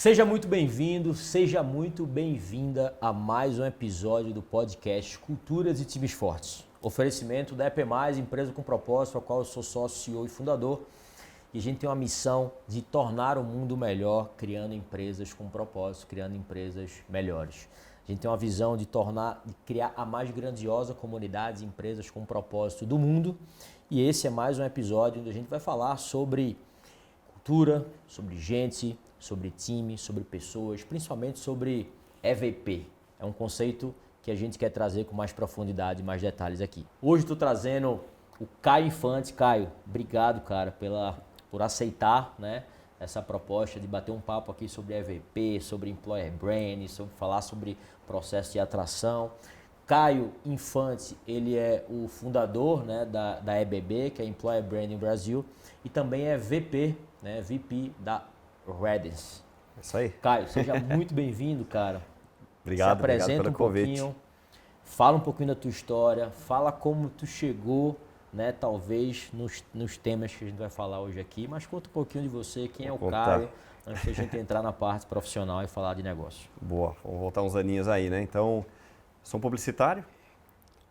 Seja muito bem-vindo, seja muito bem-vinda a mais um episódio do podcast Culturas e Times Fortes. Oferecimento da EP+, empresa com propósito, a qual eu sou sócio, CEO e fundador. E a gente tem uma missão de tornar o mundo melhor, criando empresas com propósito, criando empresas melhores. A gente tem uma visão de criar a mais grandiosa comunidade de empresas com propósito do mundo. E esse é mais um episódio onde a gente vai falar sobre cultura, sobre gente, sobre time, sobre pessoas, principalmente sobre EVP. É um conceito que a gente quer trazer com mais profundidade, mais detalhes aqui. Hoje estou trazendo o Caio Infante. Caio, obrigado, cara, por aceitar, né, essa proposta de bater um papo aqui sobre EVP, sobre Employer Brand, sobre falar sobre processo de atração. Caio Infante, ele é o fundador, né, da EBB, que é Employer Branding Brasil, e também é VP, né, VP da Redens. Isso aí. Caio, seja muito bem-vindo, cara. Obrigado, Se apresenta pelo convite. Fala um pouquinho da tua história, fala como tu chegou, né, talvez nos temas que a gente vai falar hoje aqui, mas conta um pouquinho de você, quem é o Caio, antes de a gente entrar na parte profissional e falar de negócio. Boa, vamos voltar uns aninhos aí, né? Então, sou um publicitário,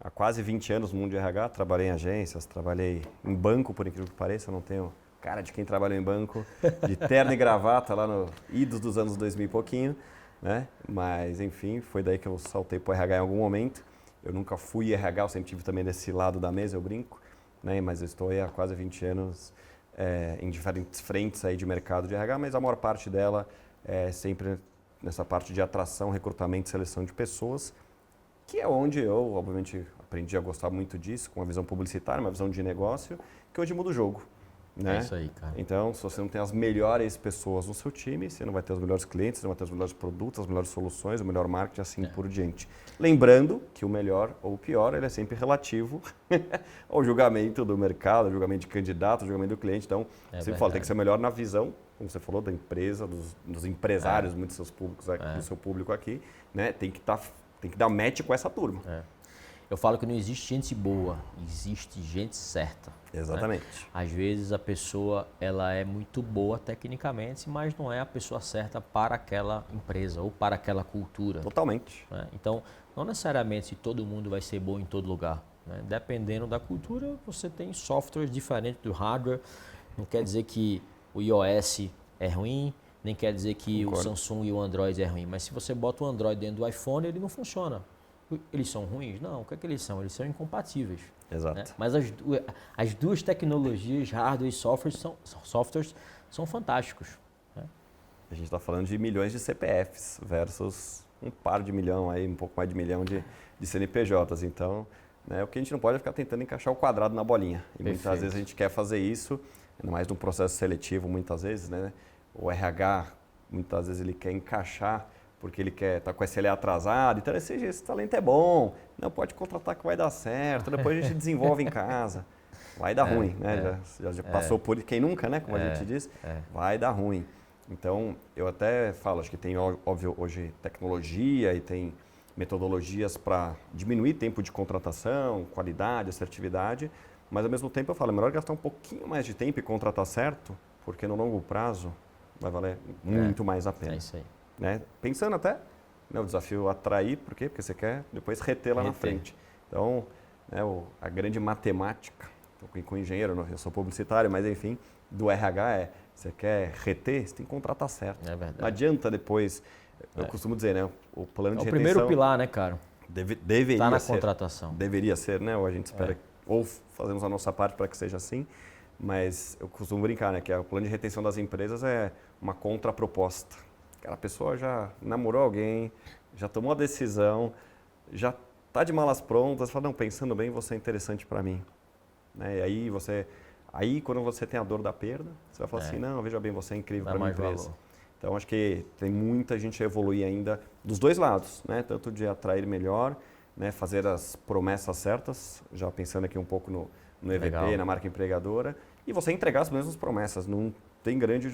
há quase 20 anos no mundo de RH, trabalhei em agências, trabalhei em banco, por incrível que pareça, eu não tenho cara de quem trabalhou em banco, de terno e gravata lá no idos dos anos 2000 e pouquinho, né? Mas, enfim, foi daí que eu saltei para o RH em algum momento. Eu nunca fui RH, eu sempre tive também desse lado da mesa, eu brinco, né? Mas eu estou aí há quase 20 anos em diferentes frentes aí de mercado de RH, mas a maior parte dela é sempre nessa parte de atração, recrutamento e seleção de pessoas, que é onde eu, obviamente, aprendi a gostar muito disso, com uma visão publicitária, uma visão de negócio, que hoje muda o jogo. Né? É isso aí, cara. Então, se você não tem as melhores pessoas no seu time, você não vai ter os melhores clientes, você não vai ter os melhores produtos, as melhores soluções, o melhor marketing, assim por diante. Lembrando que o melhor ou o pior, ele é sempre relativo ao julgamento do mercado, ao julgamento de candidato, ao julgamento do cliente. Então, você fala, tem que ser melhor na visão, como você falou, da empresa, dos empresários, muitos dos seus públicos aqui, do seu público aqui, né? Tem que dar match com essa turma. Eu falo que não existe gente boa, existe gente certa. Exatamente. Né? Às vezes a pessoa ela é muito boa tecnicamente, mas não é a pessoa certa para aquela empresa ou para aquela cultura. Totalmente. Né? Então, não necessariamente todo mundo vai ser bom em todo lugar. Né? Dependendo da cultura, você tem softwares diferentes do hardware. Não quer dizer que o iOS é ruim, nem quer dizer que o Samsung e o Android é ruim. Mas se você bota o Android dentro do iPhone, ele não funciona. Eles são ruins? Não, o que é que eles são? Eles são incompatíveis. Exato. Né? Mas as duas tecnologias, hardware e softwares, são fantásticos. Né? A gente está falando de milhões de CPFs versus um par de milhão, aí, um pouco mais de milhão de CNPJs. Então, né, o que a gente não pode é ficar tentando encaixar o quadrado na bolinha. E muitas vezes a gente quer fazer isso, ainda mais num processo seletivo, muitas vezes, né? O RH, muitas vezes ele quer encaixar porque ele quer estar com SLA atrasado, então esse talento é bom, não pode contratar que vai dar certo, depois a gente desenvolve em casa. Vai dar ruim, né? Já passou por quem nunca, né? Como a gente diz, vai dar ruim. Então, eu até falo, acho que tem, óbvio, hoje tecnologia e tem metodologias para diminuir tempo de contratação, qualidade, assertividade, mas ao mesmo tempo eu falo, é melhor gastar um pouquinho mais de tempo e contratar certo, porque no longo prazo vai valer muito mais a pena. É isso aí. Né? Pensando até o desafio atrair, por quê? Porque você quer depois reter lá na frente. Então, né, a grande matemática, com engenheiro, eu sou publicitário, mas enfim, do RH você quer reter, você tem que contratar certo. É verdade. Não adianta depois, eu costumo dizer, né, o plano de retenção... É o primeiro pilar, né, cara? Deveria Está na ser. contratação. Deveria ser, né? Ou a gente espera, ou fazemos a nossa parte para que seja assim, mas eu costumo brincar, né, que o plano de retenção das empresas é uma contraproposta. A pessoa já namorou alguém, já tomou a decisão, já está de malas prontas, fala, não, pensando bem, você é interessante para mim. Né? E aí, quando você tem a dor da perda, você vai falar assim, não, veja bem, você é incrível para a minha empresa. Valor. Então, acho que tem muita gente a evoluir ainda dos dois lados, né? Tanto de atrair melhor, né? Fazer as promessas certas, já pensando aqui um pouco no EVP, Legal. na marca empregadora, e você entregar as mesmas promessas, não tem grande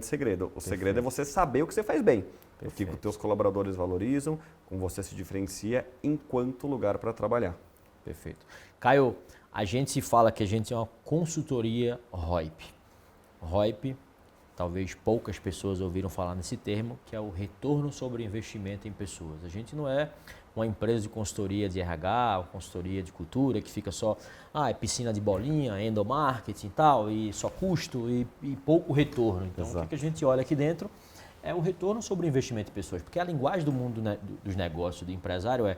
segredo. O segredo é você saber o que você faz bem. O que os teus colaboradores valorizam, como você se diferencia enquanto lugar para trabalhar. Perfeito. Caio, a gente se fala que a gente é uma consultoria ROIP. ROIP talvez poucas pessoas ouviram falar nesse termo, que é o retorno sobre investimento em pessoas. A gente não é uma empresa de consultoria de RH, uma consultoria de cultura, que fica só, é piscina de bolinha, endomarketing e tal, e só custo e pouco retorno. Então, o que a gente olha aqui dentro é o retorno sobre o investimento em pessoas, porque a linguagem do mundo dos negócios, do empresário é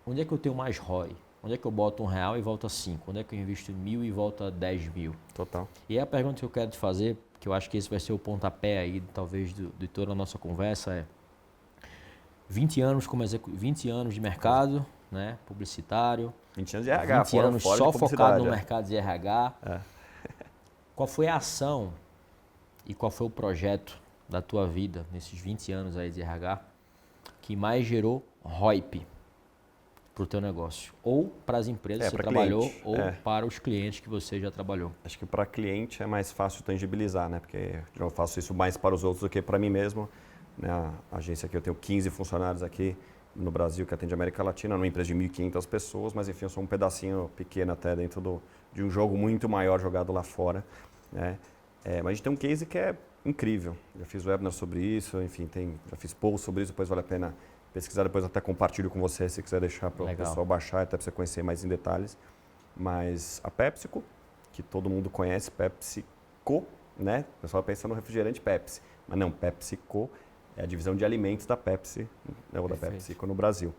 onde é que eu tenho mais ROI? Onde é que eu boto R$1 e volta 5? Onde é que eu invisto 1.000 e volta 10.000? Total. E a pergunta que eu quero te fazer, que eu acho que esse vai ser o pontapé aí, talvez, de toda a nossa conversa, é 20 anos de mercado, né, publicitário. 20 anos de RH, 20 anos fora só de focado no mercado de RH. É. Qual foi a ação e qual foi o projeto da tua vida, nesses 20 anos aí de RH, que mais gerou ROIP para o teu negócio? Ou para as empresas que você trabalhou, cliente. ou para os clientes que você já trabalhou? Acho que para cliente é mais fácil tangibilizar, né? Porque eu faço isso mais para os outros do que para mim mesmo. Né? A agência aqui, eu tenho 15 funcionários aqui no Brasil que atende a América Latina, numa empresa de 1.500 pessoas, mas enfim, eu sou um pedacinho pequeno até dentro de um jogo muito maior jogado lá fora. Né? Mas a gente tem um case que é incrível. Já fiz webinar sobre isso, enfim, já fiz post sobre isso, depois vale a pena pesquisar, depois até compartilho com você se quiser deixar para o pessoal baixar, até para você conhecer mais em detalhes. Mas a PepsiCo, que todo mundo conhece, PepsiCo, né? O pessoal pensa no refrigerante Pepsi, mas não, PepsiCo é a divisão de alimentos da Pepsi, ou da PepsiCo no Brasil.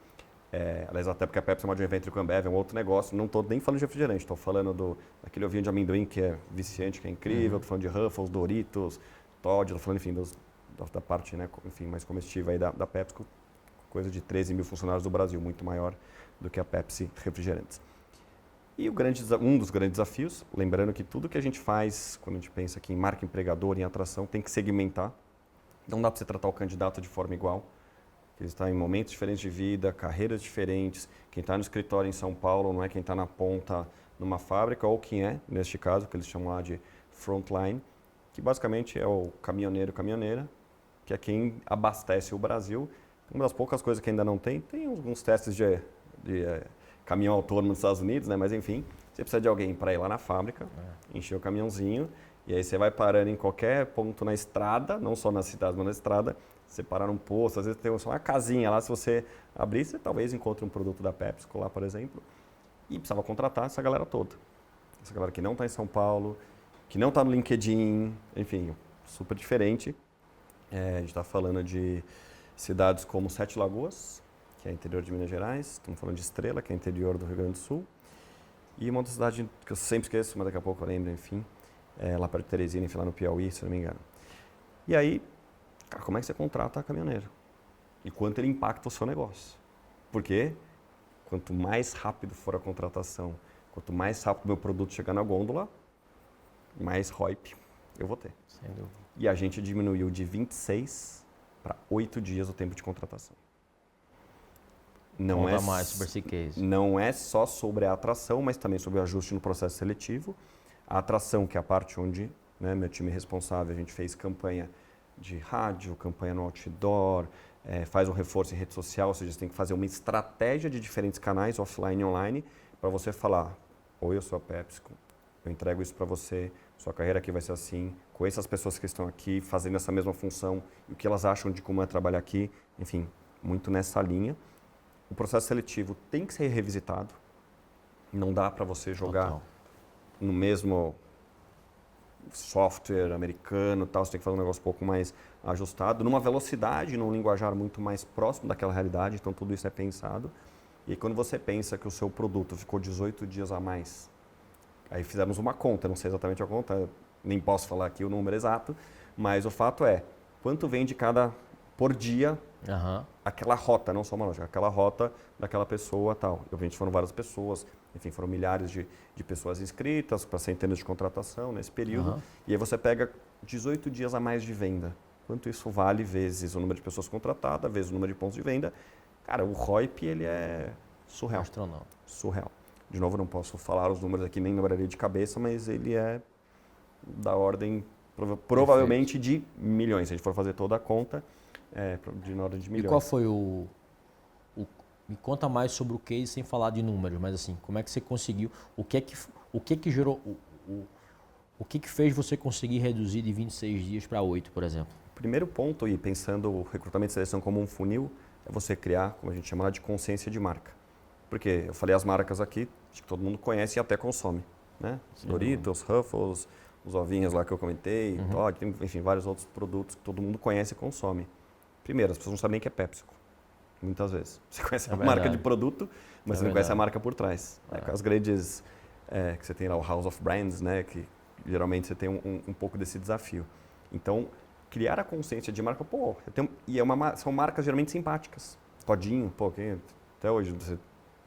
Aliás, até porque a Pepsi é uma joint venture com a Ambev, é um outro negócio. Não estou nem falando de refrigerante, estou falando daquele ovinho de amendoim que é viciante, que é incrível. Estou falando de Ruffles, Doritos, Toddy, estou falando, enfim, da parte, né, enfim, mais comestível aí da PepsiCo. Coisa de 13 mil funcionários do Brasil, muito maior do que a Pepsi Refrigerantes. E um dos grandes desafios, lembrando que tudo que a gente faz, quando a gente pensa aqui em marca empregadora, em atração, tem que segmentar. Não dá para você tratar o candidato de forma igual. Ele está em momentos diferentes de vida, carreiras diferentes. Quem está no escritório em São Paulo não é quem está na ponta numa fábrica, ou quem é, neste caso, que eles chamam lá de frontline, que basicamente é o caminhoneiro, caminhoneira, que é quem abastece o Brasil. Uma das poucas coisas que ainda não tem alguns testes de caminhão autônomo nos Estados Unidos, né? Mas enfim, você precisa de alguém para ir lá na fábrica, encher o caminhãozinho, e aí você vai parando em qualquer ponto na estrada, não só nas cidades, mas na estrada, você parar num posto, às vezes tem só uma casinha lá, se você abrir, você talvez encontre um produto da PepsiCo lá, por exemplo, e precisava contratar essa galera toda. Essa galera que não está em São Paulo, que não está no LinkedIn, enfim, super diferente. A gente está falando de cidades como Sete Lagoas, que é interior de Minas Gerais, estamos falando de Estrela, que é interior do Rio Grande do Sul, e uma outra cidade que eu sempre esqueço, mas daqui a pouco eu lembro, enfim, lá perto de Teresina, enfim, lá no Piauí, se não me engano. E aí, cara, como é que você contrata caminhoneiro? E quanto ele impacta o seu negócio? Porque quanto mais rápido for a contratação, quanto mais rápido o meu produto chegar na gôndola, mais ROIP eu vou ter. Sem dúvida. E a gente diminuiu de 26 para 8 dias o tempo de contratação. Não Conta mais sobre esse case. Não é só sobre a atração, mas também sobre o ajuste no processo seletivo. A atração, que é a parte onde, né, meu time é responsável, a gente fez campanha de rádio, campanha no outdoor, faz um reforço em rede social, ou seja, você tem que fazer uma estratégia de diferentes canais, offline e online, para você falar, oi, eu sou a PepsiCo, eu entrego isso para você, sua carreira aqui vai ser assim, conheça as pessoas que estão aqui fazendo essa mesma função, o que elas acham de como é trabalhar aqui, enfim, muito nessa linha. O processo seletivo tem que ser revisitado, não dá para você jogar no mesmo software americano, tal, você tem que fazer um negócio um pouco mais ajustado, numa velocidade, num linguajar muito mais próximo daquela realidade, então tudo isso é pensado. E quando você pensa que o seu produto ficou 18 dias a mais, aí fizemos uma conta, não sei exatamente a conta, nem posso falar aqui o número exato, mas o fato é, quanto vende por dia aquela rota, não só uma loja, aquela rota daquela pessoa tal. Obviamente foram várias pessoas, enfim, foram milhares de pessoas inscritas para centenas de contratação nesse período. E aí você pega 18 dias a mais de venda. Quanto isso vale vezes o número de pessoas contratadas, vezes o número de pontos de venda. Cara, o ROIP, ele é surreal. Astronauta. Surreal. De novo, não posso falar os números aqui, nem lembraria de cabeça, mas ele é da ordem, provavelmente, de milhões. Se a gente for fazer toda a conta, de ordem de milhões. E qual foi me conta mais sobre o case sem falar de números, mas assim, como é que você conseguiu, o que é que gerou O que fez você conseguir reduzir de 26 dias para 8, por exemplo? Primeiro ponto, e pensando o recrutamento e seleção como um funil, é você criar, como a gente chama lá, de consciência de marca. Porque eu falei as marcas aqui, acho que todo mundo conhece e até consome. Né? Doritos, Ruffles, os ovinhos lá que eu comentei, Toddy, enfim, vários outros produtos que todo mundo conhece e consome. Primeiro, as pessoas não sabem nem que é PepsiCo, muitas vezes. Você conhece a marca de produto, mas você não conhece a marca por trás. As grandes, que você tem lá o House of Brands, né, que geralmente você tem um pouco desse desafio. Então, criar a consciência de marca, são marcas geralmente simpáticas. Todinho, até hoje, você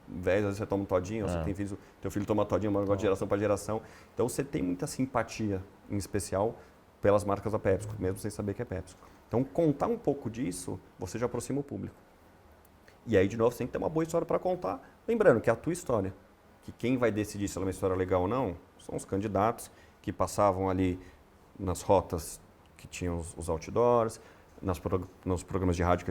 10 vezes você toma um Todinho, você tem filho, teu filho toma Todinho, mas de geração para geração. Então você tem muita simpatia, em especial, pelas marcas da PepsiCo, mesmo sem saber que é PepsiCo. Então contar um pouco disso, você já aproxima o público. E aí, de novo, você tem que ter uma boa história para contar. Lembrando que é a tua história, que quem vai decidir se ela é uma história legal ou não, são os candidatos que passavam ali nas rotas que tinham os outdoors, nos programas de rádio que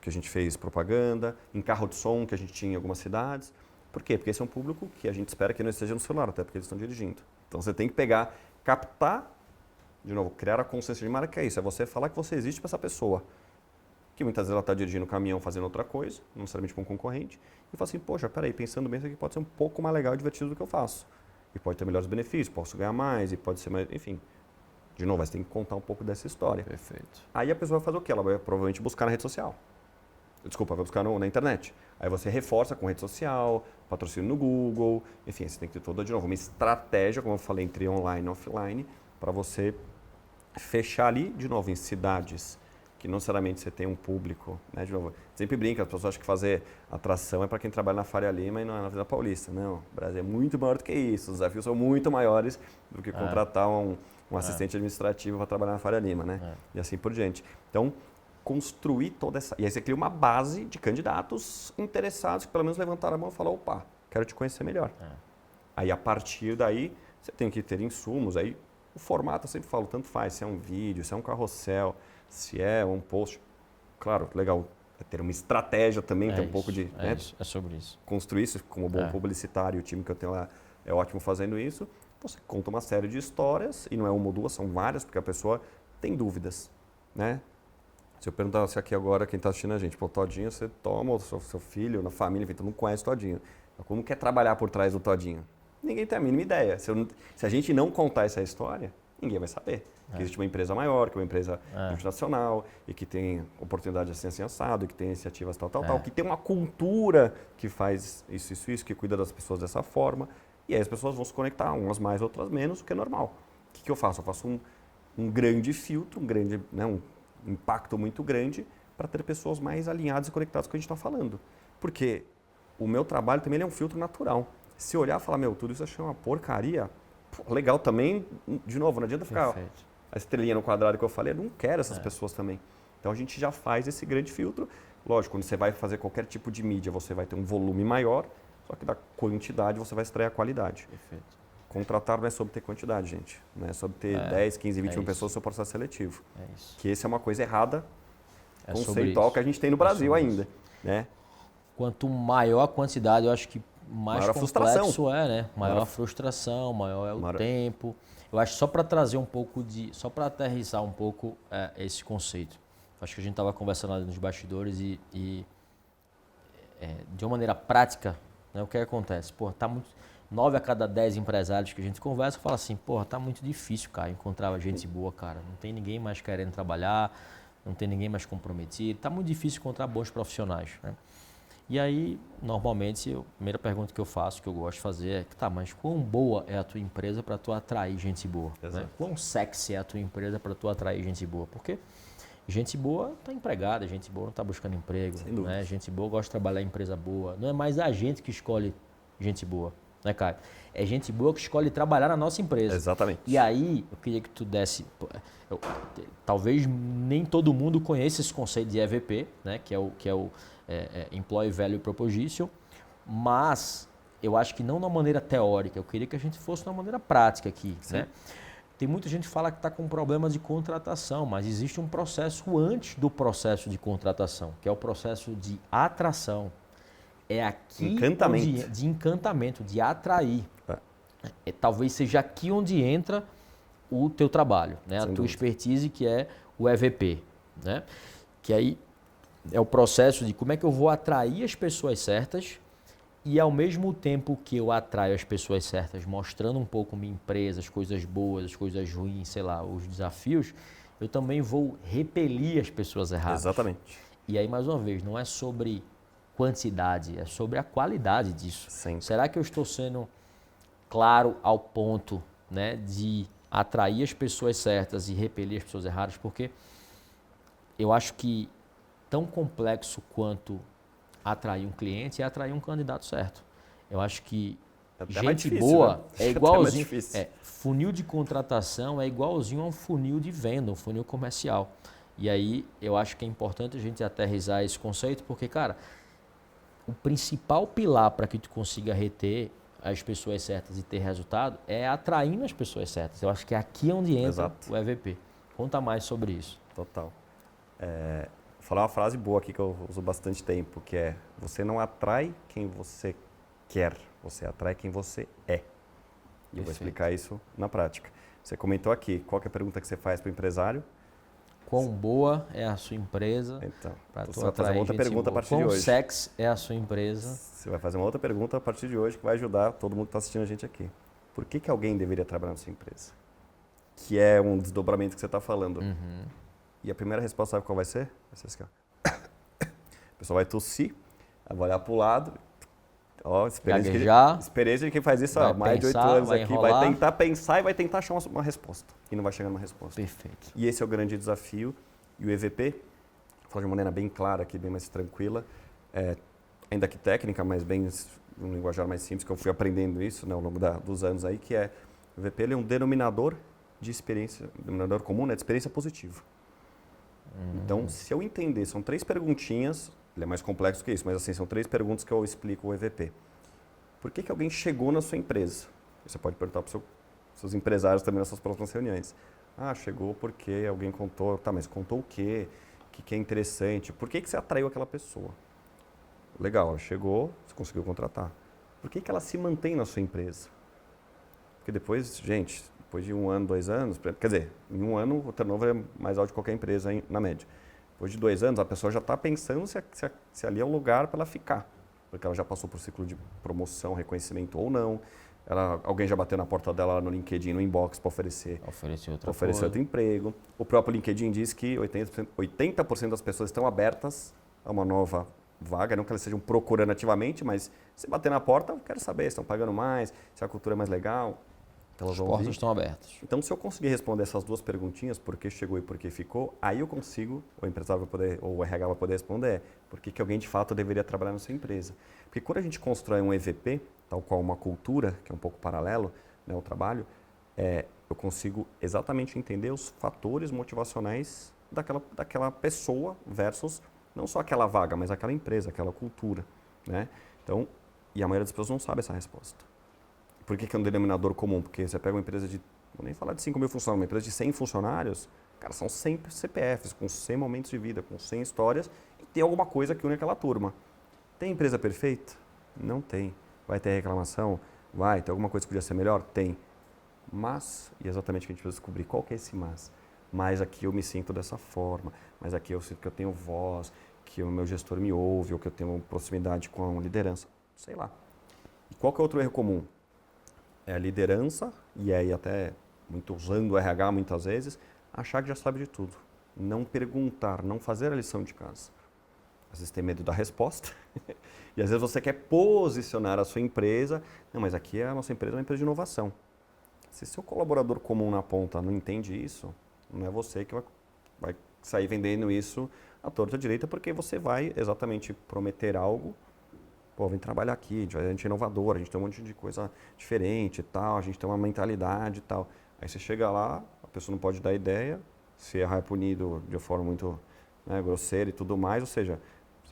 a gente fez propaganda, em carro de som que a gente tinha em algumas cidades. Por quê? Porque esse é um público que a gente espera que não esteja no celular, até porque eles estão dirigindo. Então você tem que captar, de novo, criar a consciência de marca, que é isso, é você falar que você existe para essa pessoa, que muitas vezes ela está dirigindo o caminhão fazendo outra coisa, não necessariamente para um concorrente, e fala assim, poxa, peraí, pensando bem, isso aqui pode ser um pouco mais legal e divertido do que eu faço. E pode ter melhores benefícios, posso ganhar mais, e pode ser mais, enfim. De novo, você tem que contar um pouco dessa história. Perfeito. Aí a pessoa vai fazer o quê? Ela vai provavelmente buscar na rede social. Desculpa, vai buscar na internet. Aí você reforça com rede social, patrocínio no Google, enfim, você tem que ter toda, de novo, uma estratégia, como eu falei, entre online e offline, para você fechar ali, de novo, em cidades que não necessariamente você tem um público, né? De novo, sempre brinca, as pessoas acham que fazer atração é para quem trabalha na Faria Lima e não é na Vila Paulista. Não, o Brasil é muito maior do que isso, os desafios são muito maiores do que contratar um assistente administrativo para trabalhar na Faria Lima, né? E assim por diante. Então, construir toda essa... E aí você cria uma base de candidatos interessados que pelo menos levantaram a mão e falaram, opa, quero te conhecer melhor. Aí, a partir daí, você tem que ter insumos. Aí, o formato, eu sempre falo, tanto faz, se é um vídeo, se é um carrossel, se é um post. Claro, legal, é ter uma estratégia também, ter um pouco de... É sobre isso. Construir isso como bom publicitário, o time que eu tenho lá é ótimo fazendo isso. Você conta uma série de histórias, e não é uma ou duas, são várias, porque a pessoa tem dúvidas, né? Se eu perguntasse aqui agora, quem está assistindo a gente, pô, Todinho, você toma o seu filho, na família, enfim, todo mundo conhece o Todinho. Como quer trabalhar por trás do Todinho? Ninguém tem a mínima ideia. Se a gente não contar essa história, ninguém vai saber. Que existe uma empresa maior, que é uma empresa multinacional, e que tem oportunidade assim assado, que tem iniciativas tal, que tem uma cultura que faz isso, que cuida das pessoas dessa forma. E aí as pessoas vão se conectar, umas mais, outras menos, o que é normal. O que eu faço? Eu faço um grande filtro, um impacto muito grande para ter pessoas mais alinhadas e conectadas com o que a gente está falando. Porque o meu trabalho também é um filtro natural. Se olhar e falar, tudo isso eu achei uma porcaria, legal também, de novo, não adianta ficar a estrelinha no quadrado que eu falei, eu não quero essas pessoas também. Então a gente já faz esse grande filtro. Lógico, quando você vai fazer qualquer tipo de mídia, você vai ter um volume maior, só que da quantidade você vai extrair a qualidade. Perfeito. Contratar não é sobre ter quantidade, gente. Não é sobre ter 10, 15, 21 pessoas no seu processo seletivo. É isso. Que essa é uma coisa errada, conceitual que a gente tem no Brasil ainda. Né? Quanto maior a quantidade, eu acho que mais maior complexo né? Maior a frustração, maior é o tempo. Eu acho só para trazer um pouco só para aterrissar um pouco esse conceito. Acho que a gente estava conversando ali nos bastidores e de uma maneira prática, né, o que acontece? Pô, tá muito... 9 a cada 10 empresários que a gente conversa falam assim, porra, tá muito difícil, cara, encontrar gente boa, cara. Não tem ninguém mais querendo trabalhar, não tem ninguém mais comprometido. Tá muito difícil encontrar bons profissionais, né? E aí, normalmente, a primeira pergunta que eu faço, que eu gosto de fazer é, tá, mas quão boa é a tua empresa para tu atrair gente boa? Né? Quão sexy é a tua empresa para tu atrair gente boa? Porque gente boa está empregada, gente boa não está buscando emprego, né? Gente boa gosta de trabalhar em empresa boa. Não é mais a gente que escolhe gente boa, né, Caio? É gente boa que escolhe trabalhar na nossa empresa. Exatamente. E aí, eu queria que tu desse... talvez nem todo mundo conheça esse conceito de EVP, né? Que é o Employee Value Proposition, mas eu acho que não de uma maneira teórica. Eu queria que a gente fosse de uma maneira prática aqui, né? Tem muita gente que fala que está com problemas de contratação, mas existe um processo antes do processo de contratação, que é o processo de atração. É aqui de encantamento, de atrair. Talvez seja aqui onde entra o teu trabalho, né? A tua expertise, que é o EVP, né? Que aí é o processo de como é que eu vou atrair as pessoas certas e ao mesmo tempo que eu atraio as pessoas certas, mostrando um pouco minha empresa, as coisas boas, as coisas ruins, sei lá, os desafios, eu também vou repelir as pessoas erradas. Exatamente. E aí, mais uma vez, não é sobre quantidade, é sobre a qualidade disso. Sempre. Será que eu estou sendo claro ao ponto, né, de atrair as pessoas certas e repelir as pessoas erradas? Porque eu acho que tão complexo quanto atrair um cliente é atrair um candidato certo. Eu acho que gente difícil, boa né? é igualzinho. Difícil. Funil de contratação é igualzinho a um funil de venda, um funil comercial. E aí eu acho que é importante a gente aterrissar esse conceito, porque, cara, o principal pilar para que tu consiga reter as pessoas certas e ter resultado é atraindo as pessoas certas. Eu acho que é aqui onde entra o EVP. Conta mais sobre isso. Total. Vou falar uma frase boa aqui que eu uso bastante tempo, que é: você não atrai quem você quer, você atrai quem você é. E eu vou explicar isso na prática. Você comentou aqui, qual que é a pergunta que você faz para o empresário? Quão boa é a sua empresa? Então, você vai fazer uma outra pergunta a partir de hoje. Quão sexy é a sua empresa? Você vai fazer uma outra pergunta a partir de hoje que vai ajudar todo mundo que está assistindo a gente aqui. Por que alguém deveria trabalhar na sua empresa? Que é um desdobramento que você está falando. E a primeira resposta, sabe qual vai ser? Vai ser assim, ó. A pessoa vai tossir, vai olhar para o lado. Ó, experiência de quem faz isso há mais de 8 anos aqui. Vai tentar pensar e vai tentar achar uma resposta. E não vai chegar numa resposta. Perfeito. E esse é o grande desafio. E o EVP, vou falar de uma maneira bem clara aqui, bem mais tranquila, ainda que técnica, mas bem um linguajar mais simples, que eu fui aprendendo isso, né, ao longo dos anos aí, que é o EVP, ele é um denominador de experiência, denominador comum, né, de experiência positiva. Então, se eu entender, são 3 perguntinhas, ele é mais complexo que isso, mas assim, são 3 perguntas que eu explico o EVP. Por que alguém chegou na sua empresa? Você pode perguntar para os seus empresários também nas suas próximas reuniões. Ah, chegou porque alguém contou. Tá, mas contou o quê? O que é interessante? Por que você atraiu aquela pessoa? Legal, ela chegou, você conseguiu contratar. Por que ela se mantém na sua empresa? Porque depois, gente, depois de 1 ano, 2 anos, quer dizer, em 1 ano o turnover é mais alto de qualquer empresa na média. Depois de 2 anos, a pessoa já está pensando se ali é o lugar para ela ficar. Porque ela já passou por um ciclo de promoção, reconhecimento ou não. Alguém já bateu na porta dela no LinkedIn, no inbox, para oferecer outro emprego. O próprio LinkedIn diz que 80% das pessoas estão abertas a uma nova vaga, não que elas estejam procurando ativamente, mas se bater na porta, eu quero saber se estão pagando mais, se a cultura é mais legal. As portas estão abertas. Então, se eu conseguir responder essas 2 perguntinhas, por que chegou e por que ficou, aí eu consigo, o empresário vai poder, ou o RH vai poder responder, por que alguém de fato deveria trabalhar na sua empresa. Porque quando a gente constrói um EVP, tal qual uma cultura, que é um pouco paralelo, né, ao trabalho, eu consigo exatamente entender os fatores motivacionais daquela pessoa versus não só aquela vaga, mas aquela empresa, aquela cultura, né? Então, e a maioria das pessoas não sabe essa resposta. Por que é um denominador comum? Porque você pega uma empresa de, vou nem falar de 5 mil funcionários, uma empresa de 100 funcionários, cara, são 100 CPFs, com 100 momentos de vida, com 100 histórias, e tem alguma coisa que une aquela turma. Tem empresa perfeita? Não tem. Vai ter reclamação? Vai. Tem alguma coisa que podia ser melhor? Tem. Mas, e exatamente o que a gente precisa descobrir, qual que é esse mas? Mas aqui eu me sinto dessa forma, mas aqui eu sinto que eu tenho voz, que o meu gestor me ouve, ou que eu tenho proximidade com a liderança, sei lá. E qual que é outro erro comum? É a liderança, e aí até muito usando o RH muitas vezes, achar que já sabe de tudo. Não perguntar, não fazer a lição de casa. Às vezes tem medo da resposta, e às vezes você quer posicionar a sua empresa, não, mas aqui a nossa empresa é uma empresa de inovação. Se seu colaborador comum na ponta não entende isso, não é você que vai sair vendendo isso à torta à direita, porque você vai exatamente prometer algo. Pô, vem trabalhar aqui, a gente é inovador, a gente tem um monte de coisa diferente e tal, a gente tem uma mentalidade e tal. Aí você chega lá, a pessoa não pode dar ideia, se errar é punido de uma forma muito, né, grosseira e tudo mais, ou seja,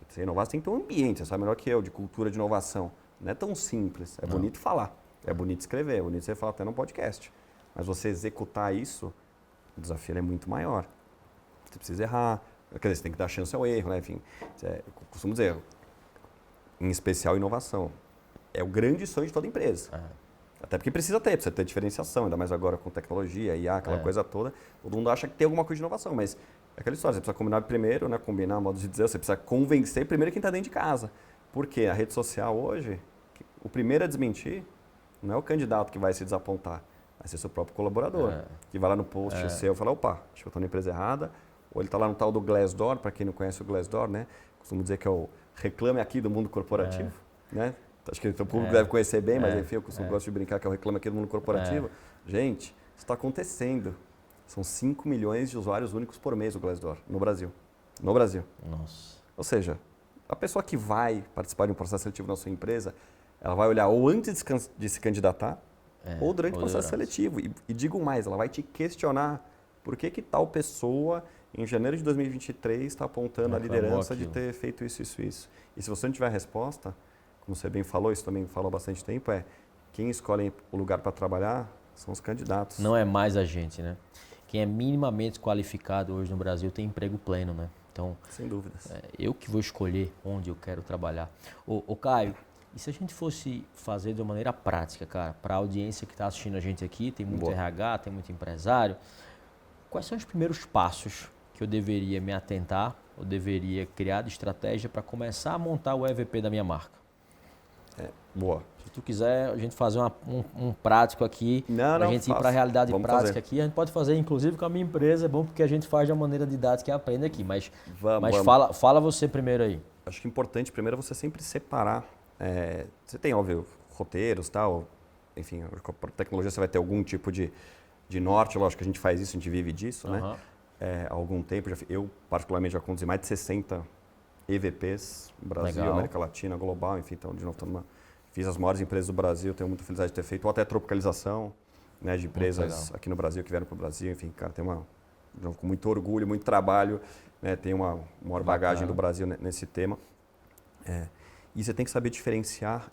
você inovar, você tem que ter um ambiente, você sabe melhor que eu, de cultura de inovação. Não é tão simples, é bonito falar, é bonito escrever, é bonito você falar até no podcast. Mas você executar isso, o desafio é muito maior. Você precisa errar, quer dizer, você tem que dar chance ao erro, né? Enfim, eu costumo dizer, em especial inovação. É o grande sonho de toda empresa. Até porque precisa ter diferenciação, ainda mais agora com tecnologia, IA, aquela coisa toda. Todo mundo acha que tem alguma coisa de inovação, mas é aquela história, você precisa combinar primeiro, né? Combinar, modo de dizer, você precisa convencer primeiro quem está dentro de casa. Porque a rede social hoje, o primeiro a desmentir não é o candidato que vai se desapontar, vai ser seu próprio colaborador, que vai lá no post seu e fala, opa, acho que eu estou na empresa errada, ou ele está lá no tal do Glassdoor, para quem não conhece o Glassdoor, né? Costumo dizer que é o reclame aqui do mundo corporativo, né? Acho que o público deve conhecer bem, mas enfim, eu gosto de brincar que é o reclame aqui do mundo corporativo. Gente, isso está acontecendo. São 5 milhões de usuários únicos por mês o Glassdoor, no Brasil. No Brasil. Nossa. Ou seja, a pessoa que vai participar de um processo seletivo na sua empresa, ela vai olhar ou antes de se candidatar, ou durante o processo seletivo. E digo mais, ela vai te questionar por que tal pessoa, em janeiro de 2023, está apontando a liderança de ter feito isso. E se você não tiver resposta, como você bem falou, isso também fala há bastante tempo, quem escolhe o lugar para trabalhar são os candidatos. Não é mais a gente, né? Quem é minimamente qualificado hoje no Brasil tem emprego pleno, né? Então, sem dúvidas. Eu que vou escolher onde eu quero trabalhar. Ô Caio, e se a gente fosse fazer de uma maneira prática, cara, para a audiência que está assistindo a gente aqui, tem muito RH, tem muito empresário, quais são os primeiros passos que eu deveria me atentar, eu deveria criar de estratégia para começar a montar o EVP da minha marca? Boa. Se tu quiser, a gente fazer um prático aqui, para a gente ir para a realidade prática aqui, a gente pode fazer inclusive com a minha empresa, é bom porque a gente faz de uma maneira didática e aprende aqui, mas fala você primeiro aí. Acho que é importante primeiro você sempre separar, você tem óbvio roteiros, tal, enfim, com a tecnologia você vai ter algum tipo de norte, lógico que a gente faz isso, a gente vive disso, né? Há algum tempo, eu particularmente já conduzi mais de 60 EVPs, Brasil, América Latina, global, enfim, então de novo fiz as maiores empresas do Brasil, tenho muita felicidade de ter feito, ou até tropicalização, né, de empresas aqui no Brasil que vieram para o Brasil, enfim, cara, tem com muito orgulho, muito trabalho, né, tem uma maior bagagem do Brasil nesse tema. E você tem que saber diferenciar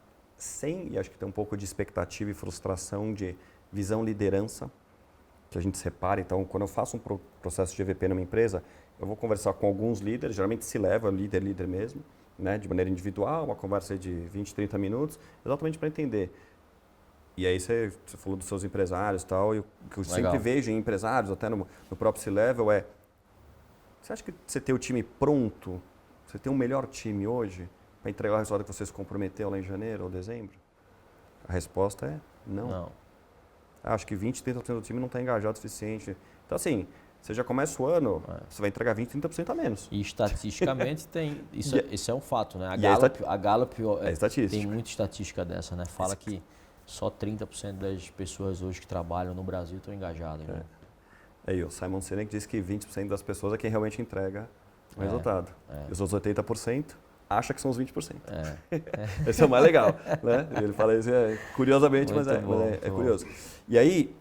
e acho que tem um pouco de expectativa e frustração de visão liderança, que a gente separa. Então, quando eu faço um processo de EVP numa empresa, eu vou conversar com alguns líderes, geralmente se leva líder mesmo, né, de maneira individual, uma conversa de 20, 30 minutos, exatamente para entender. E aí você falou dos seus empresários e tal, e o que eu sempre vejo em empresários, até no próprio C-Level, você acha que você tem o time pronto, você tem um melhor time hoje para entregar o resultado que você se comprometeu lá em janeiro ou dezembro? A resposta é não. Acho que 20, 30% do time não está engajado o suficiente. Então, assim, você já começa o ano, você vai entregar 20, 30% a menos. E estatisticamente isso é um fato, né? A Gallup tem muita estatística dessa, né? Fala que só 30% das pessoas hoje que trabalham no Brasil estão engajadas. Né? Aí o Simon Sinek diz que 20% das pessoas é quem realmente entrega o resultado. E os outros 80% acha que são os 20%. Esse é o mais legal. Né? Ele fala isso curiosamente, mas é curioso. E aí,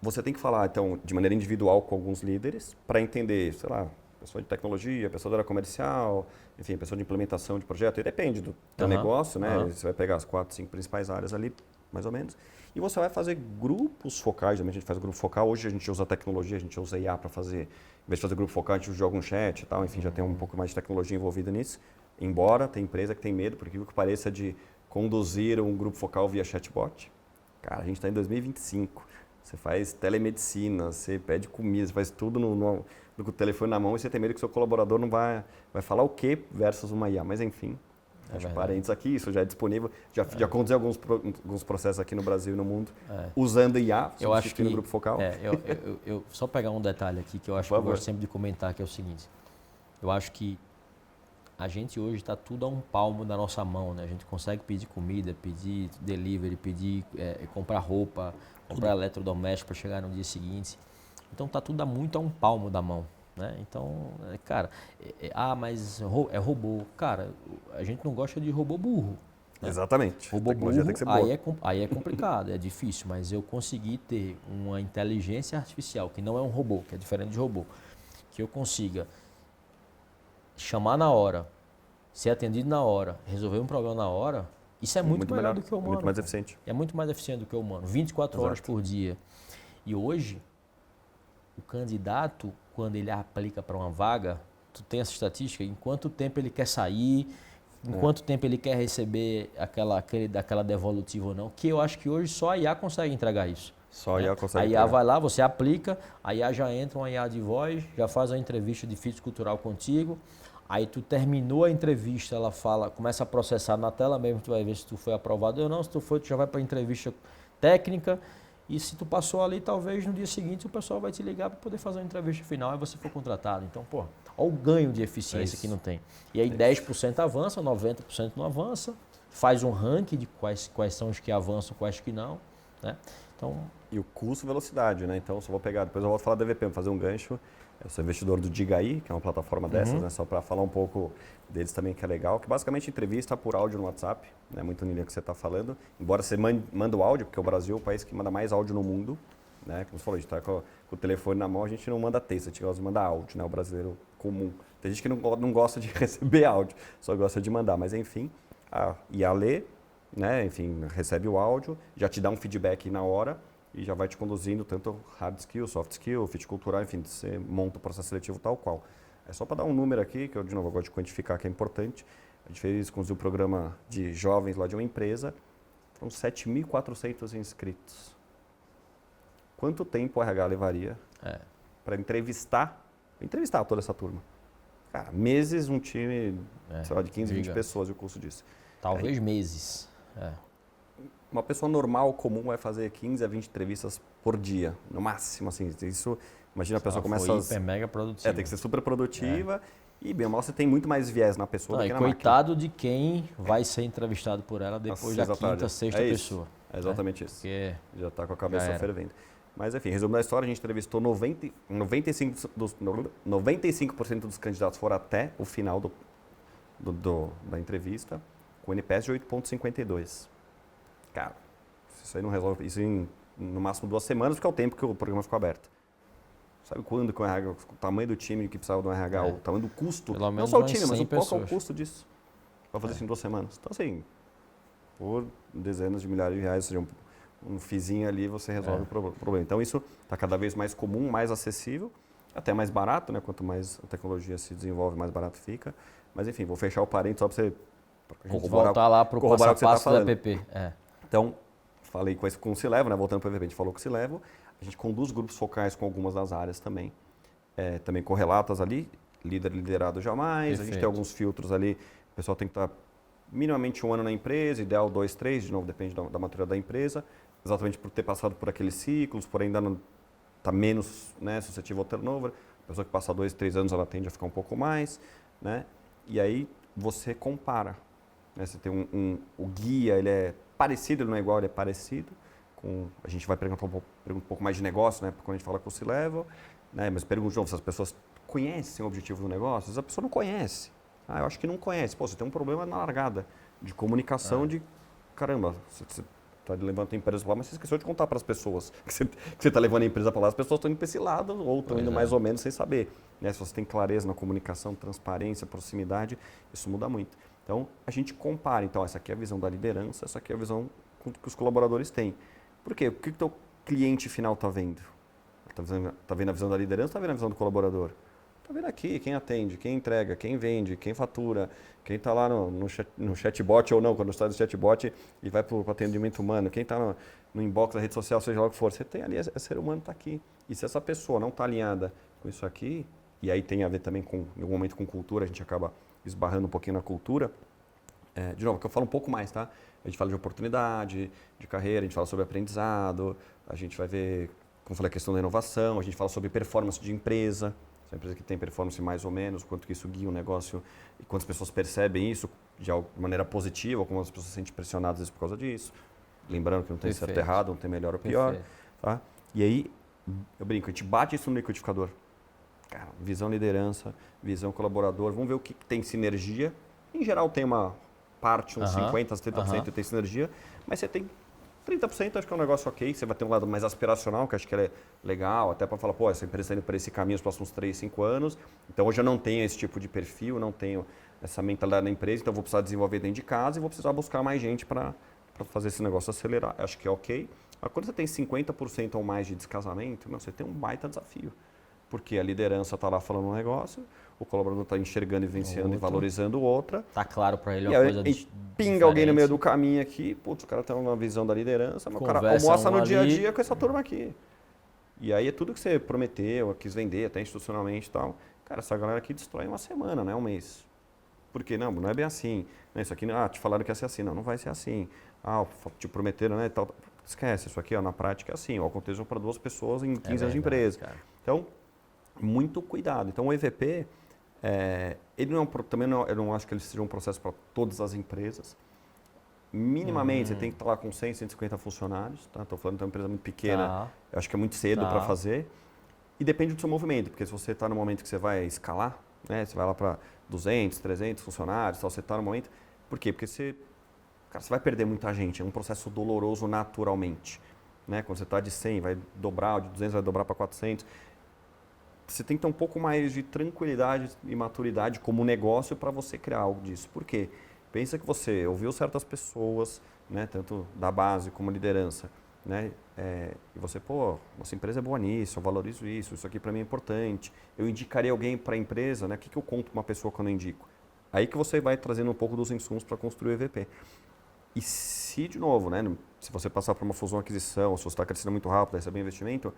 você tem que falar, então, de maneira individual com alguns líderes para entender, sei lá, pessoa de tecnologia, pessoa da área comercial, enfim, pessoa de implementação de projeto. E depende do teu negócio, né? Você vai pegar as 4, 5 principais áreas ali, mais ou menos. E você vai fazer grupos focais. Geralmente a gente faz grupo focal. Hoje a gente usa tecnologia, a gente usa IA para fazer. Em vez de fazer grupo focal, a gente joga um chat e tal. Enfim, já tem um pouco mais de tecnologia envolvida nisso. Embora tem empresa que tem medo, por aquilo que pareça, de conduzir um grupo focal via chatbot. Cara, a gente está em 2025. Você faz telemedicina, você pede comida, você faz tudo no telefone na mão e você tem medo que seu colaborador não vai falar o quê versus uma IA. Mas enfim, acho parênteses aqui, isso já é disponível. Já conduzi alguns processos aqui no Brasil e no mundo usando IA, substituindo o grupo focal. Eu só pegar um detalhe aqui que eu acho que eu gosto sempre de comentar, que é o seguinte. Eu acho que a gente hoje está tudo a um palmo da nossa mão, né? A gente consegue pedir comida, pedir delivery, comprar roupa, comprar eletrodoméstico para chegar no dia seguinte. Então está tudo muito a um palmo da mão, né? Então, cara, mas é robô. Cara, a gente não gosta de robô burro. Né? Exatamente. Robô burro, tem que ser boa. Aí é complicado, é difícil, mas eu consegui ter uma inteligência artificial, que não é um robô, que é diferente de robô, que eu consiga chamar na hora, ser atendido na hora, resolver um problema na hora, isso é muito melhor do que o humano. Muito mais eficiente. É muito mais eficiente do que o humano. 24 horas por dia. E hoje, o candidato, quando ele aplica para uma vaga, tu tem essa estatística, em quanto tempo ele quer sair, em quanto tempo ele quer receber aquela devolutiva ou não, que eu acho que hoje só a IA consegue entregar isso. Só a IA consegue entregar. A IA vai lá, você aplica, a IA já entra uma IA de voz, já faz a entrevista de fit cultural contigo, aí tu terminou a entrevista, ela fala, começa a processar na tela mesmo, tu vai ver se tu foi aprovado ou não, se tu foi, tu já vai para a entrevista técnica, e se tu passou ali, talvez no dia seguinte o pessoal vai te ligar para poder fazer uma entrevista final e você for contratado. Então, pô, olha o ganho de eficiência que não tem. E aí 10% avança, 90% não avança, faz um ranking de quais são os que avançam, quais que não, né? Então, e o custo e velocidade, né? Então, só vou pegar, depois eu vou falar do EVP, vou fazer um gancho. Eu sou investidor do Digaí, que é uma plataforma dessas, né? Só para falar um pouco deles também, que é legal, que basicamente entrevista por áudio no WhatsApp, né? Muito no linha que você está falando. Embora você manda o áudio, porque o Brasil é o país que manda mais áudio no mundo, né? Como você falou, a gente está com o telefone na mão, a gente não manda texto, a gente gosta de mandar áudio, né? O brasileiro comum. Tem gente que não gosta de receber áudio, só gosta de mandar, mas enfim, a IA lê, né? Enfim, recebe o áudio, já te dá um feedback na hora, e já vai te conduzindo tanto hard skill, soft skill, fit cultural, enfim, você monta o processo seletivo tal qual. É só para dar um número aqui, que eu de novo gosto de quantificar, que é importante. A gente fez, conduziu um programa de jovens lá de uma empresa, foram 7.400 inscritos. Quanto tempo o RH levaria para entrevistar toda essa turma? Cara, meses, um time sei lá, de 15, 20 pessoas e o custo disso. Talvez meses. Uma pessoa normal, comum, vai fazer 15 a 20 entrevistas por dia, no máximo, assim. Isso, imagina a pessoa começa hiper, mega produtiva. Tem que ser super produtiva e, bem ou mal, você tem muito mais viés na pessoa do que na coitado máquina. De quem vai ser entrevistado por ela depois da quinta, sexta pessoa. É exatamente isso. Porque já está com a cabeça fervendo. Mas, enfim, resumo da história, a gente entrevistou 95% dos candidatos foram até o final da entrevista, com NPS de 8,52. Cara, isso aí não resolve, isso em no máximo 2 semanas, porque é o tempo que o programa ficou aberto. Sabe quando que o RH, o tamanho do time que precisava do RH, o tamanho do custo, não só o time, mas qual que é o custo disso? Para fazer isso em 2 semanas. Então, assim, por dezenas de milhares de reais, ou seja, um fizinho ali, você resolve o problema. Então, isso está cada vez mais comum, mais acessível, até mais barato, né? Quanto mais a tecnologia se desenvolve, mais barato fica. Mas, enfim, vou fechar o parênteses só para você voltar lá para o passo a passo da PP. Então, falei com o Cilevo, né? Voltando para o EVP, a gente falou com o Cilevo. A gente conduz grupos focais com algumas das áreas também. Também correlatas ali, líder liderado jamais. Perfeito. A gente tem alguns filtros ali. O pessoal tem que estar minimamente 1 ano na empresa, ideal 2, 3, de novo, depende da maturidade da empresa. Exatamente por ter passado por aqueles ciclos, por ainda não estar menos, né, suscetível ao turnover. A pessoa que passa 2, 3 anos, ela tende a ficar um pouco mais, né? E aí você compara. Né? Você tem o guia, ele é parecido, ele não é igual, ele é parecido. A gente vai perguntar um pouco mais de negócio, né? Quando a gente fala com o C-Level, né? Mas pergunta de novo se as pessoas conhecem o objetivo do negócio. Às vezes a pessoa não conhece. Eu acho que não conhece. Pô, você tem um problema na largada de comunicação de... Caramba, você está levando a empresa para lá, mas você esqueceu de contar para as pessoas que você está levando a empresa para lá. As pessoas estão indo para esse lado ou estão indo mais ou menos sem saber. Né? Se você tem clareza na comunicação, transparência, proximidade, isso muda muito. Então, a gente compara. Então, essa aqui é a visão da liderança, essa aqui é a visão que os colaboradores têm. Por quê? O que o teu cliente final está vendo? Está vendo a visão da liderança ou está vendo a visão do colaborador? Está vendo aqui quem atende, quem entrega, quem vende, quem fatura, quem está lá no chatbot ou não, quando está no chatbot e vai para o atendimento humano, quem está no inbox da rede social, seja lá o que for. Você tem ali, esse ser humano está aqui. E se essa pessoa não está alinhada com isso aqui, e aí tem a ver também em algum momento com cultura, a gente acaba esbarrando um pouquinho na cultura. De novo, que eu falo um pouco mais, tá? A gente fala de oportunidade, de carreira, a gente fala sobre aprendizado, a gente vai ver, como eu falei, a questão da inovação, a gente fala sobre performance de empresa, se a empresa que tem performance mais ou menos, quanto que isso guia o negócio e quantas pessoas percebem isso de maneira positiva, ou como as pessoas se sentem pressionadas às vezes por causa disso. Lembrando que não tem certo e errado, não tem melhor ou pior. Tá? E aí, eu brinco, a gente bate isso no liquidificador. Cara, visão liderança, visão colaborador, vamos ver o que tem sinergia. Em geral tem uma parte, uns 50%, 70% tem sinergia, mas você tem 30%, acho que é um negócio ok, você vai ter um lado mais aspiracional, que acho que é legal, até para falar, pô, essa empresa está indo por esse caminho nos próximos 3, 5 anos, então hoje eu não tenho esse tipo de perfil, não tenho essa mentalidade na empresa, então eu vou precisar desenvolver dentro de casa e vou precisar buscar mais gente para fazer esse negócio acelerar, acho que é ok. Mas quando você tem 50% ou mais de descasamento, você tem um baita desafio. Porque a liderança está lá falando um negócio, o colaborador está enxergando, vivenciando e valorizando outra. Tá claro para ele uma coisa pinga alguém no meio do caminho aqui, putz, o cara tem uma visão da liderança, mas o cara almoça no dia a dia com essa turma aqui. E aí é tudo que você prometeu, quis vender, até institucionalmente e tal. Cara, essa galera aqui destrói uma semana, né? Um mês. Por quê? Não é bem assim. Isso aqui, te falaram que ia ser assim. Não vai ser assim. Te prometeram, né? Tal. Esquece, isso aqui, na prática é assim. Aconteceu para 2 pessoas em 15 anos de empresa. Cara. Então, muito cuidado. Então, o EVP, ele eu não acho que ele seja um processo para todas as empresas. Minimamente, você tem que estar lá com 100, 150 funcionários. Tá? Estou falando de uma empresa muito pequena, eu acho que é muito cedo para fazer. E depende do seu movimento, porque se você está no momento que você vai escalar, né? Você vai lá para 200, 300 funcionários, você está no momento... Por quê? Porque você vai perder muita gente, é um processo doloroso naturalmente. Né? Quando você está de 100, vai dobrar, de 200 vai dobrar para 400. Você tem que ter um pouco mais de tranquilidade e maturidade como negócio para você criar algo disso. Por quê? Pensa que você ouviu certas pessoas, né, tanto da base como liderança, né, e você, nossa empresa é boa nisso, eu valorizo isso aqui para mim é importante, eu indicaria alguém para a empresa, né, o que eu conto para uma pessoa quando eu indico? Aí que você vai trazendo um pouco dos insumos para construir o EVP. E se, de novo, né, se você passar por uma fusão aquisição, se você está crescendo muito rápido, receber investimento,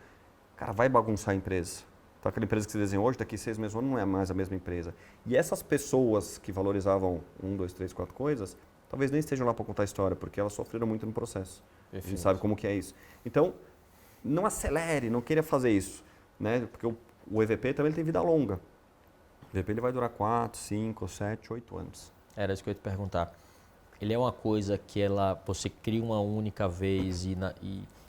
cara, vai bagunçar a empresa. Então, aquela empresa que você desenhou hoje, daqui 6 meses não é mais a mesma empresa. E essas pessoas que valorizavam 1, 2, 3, 4 coisas, talvez nem estejam lá para contar a história, porque elas sofreram muito no processo. Perfeito. A gente sabe como que é isso. Então, não acelere, não queira fazer isso. Né? Porque o EVP também tem vida longa. O EVP ele vai durar 4, 5, 7, 8 anos. Era isso que eu ia te perguntar. Ele é uma coisa que você cria uma única vez e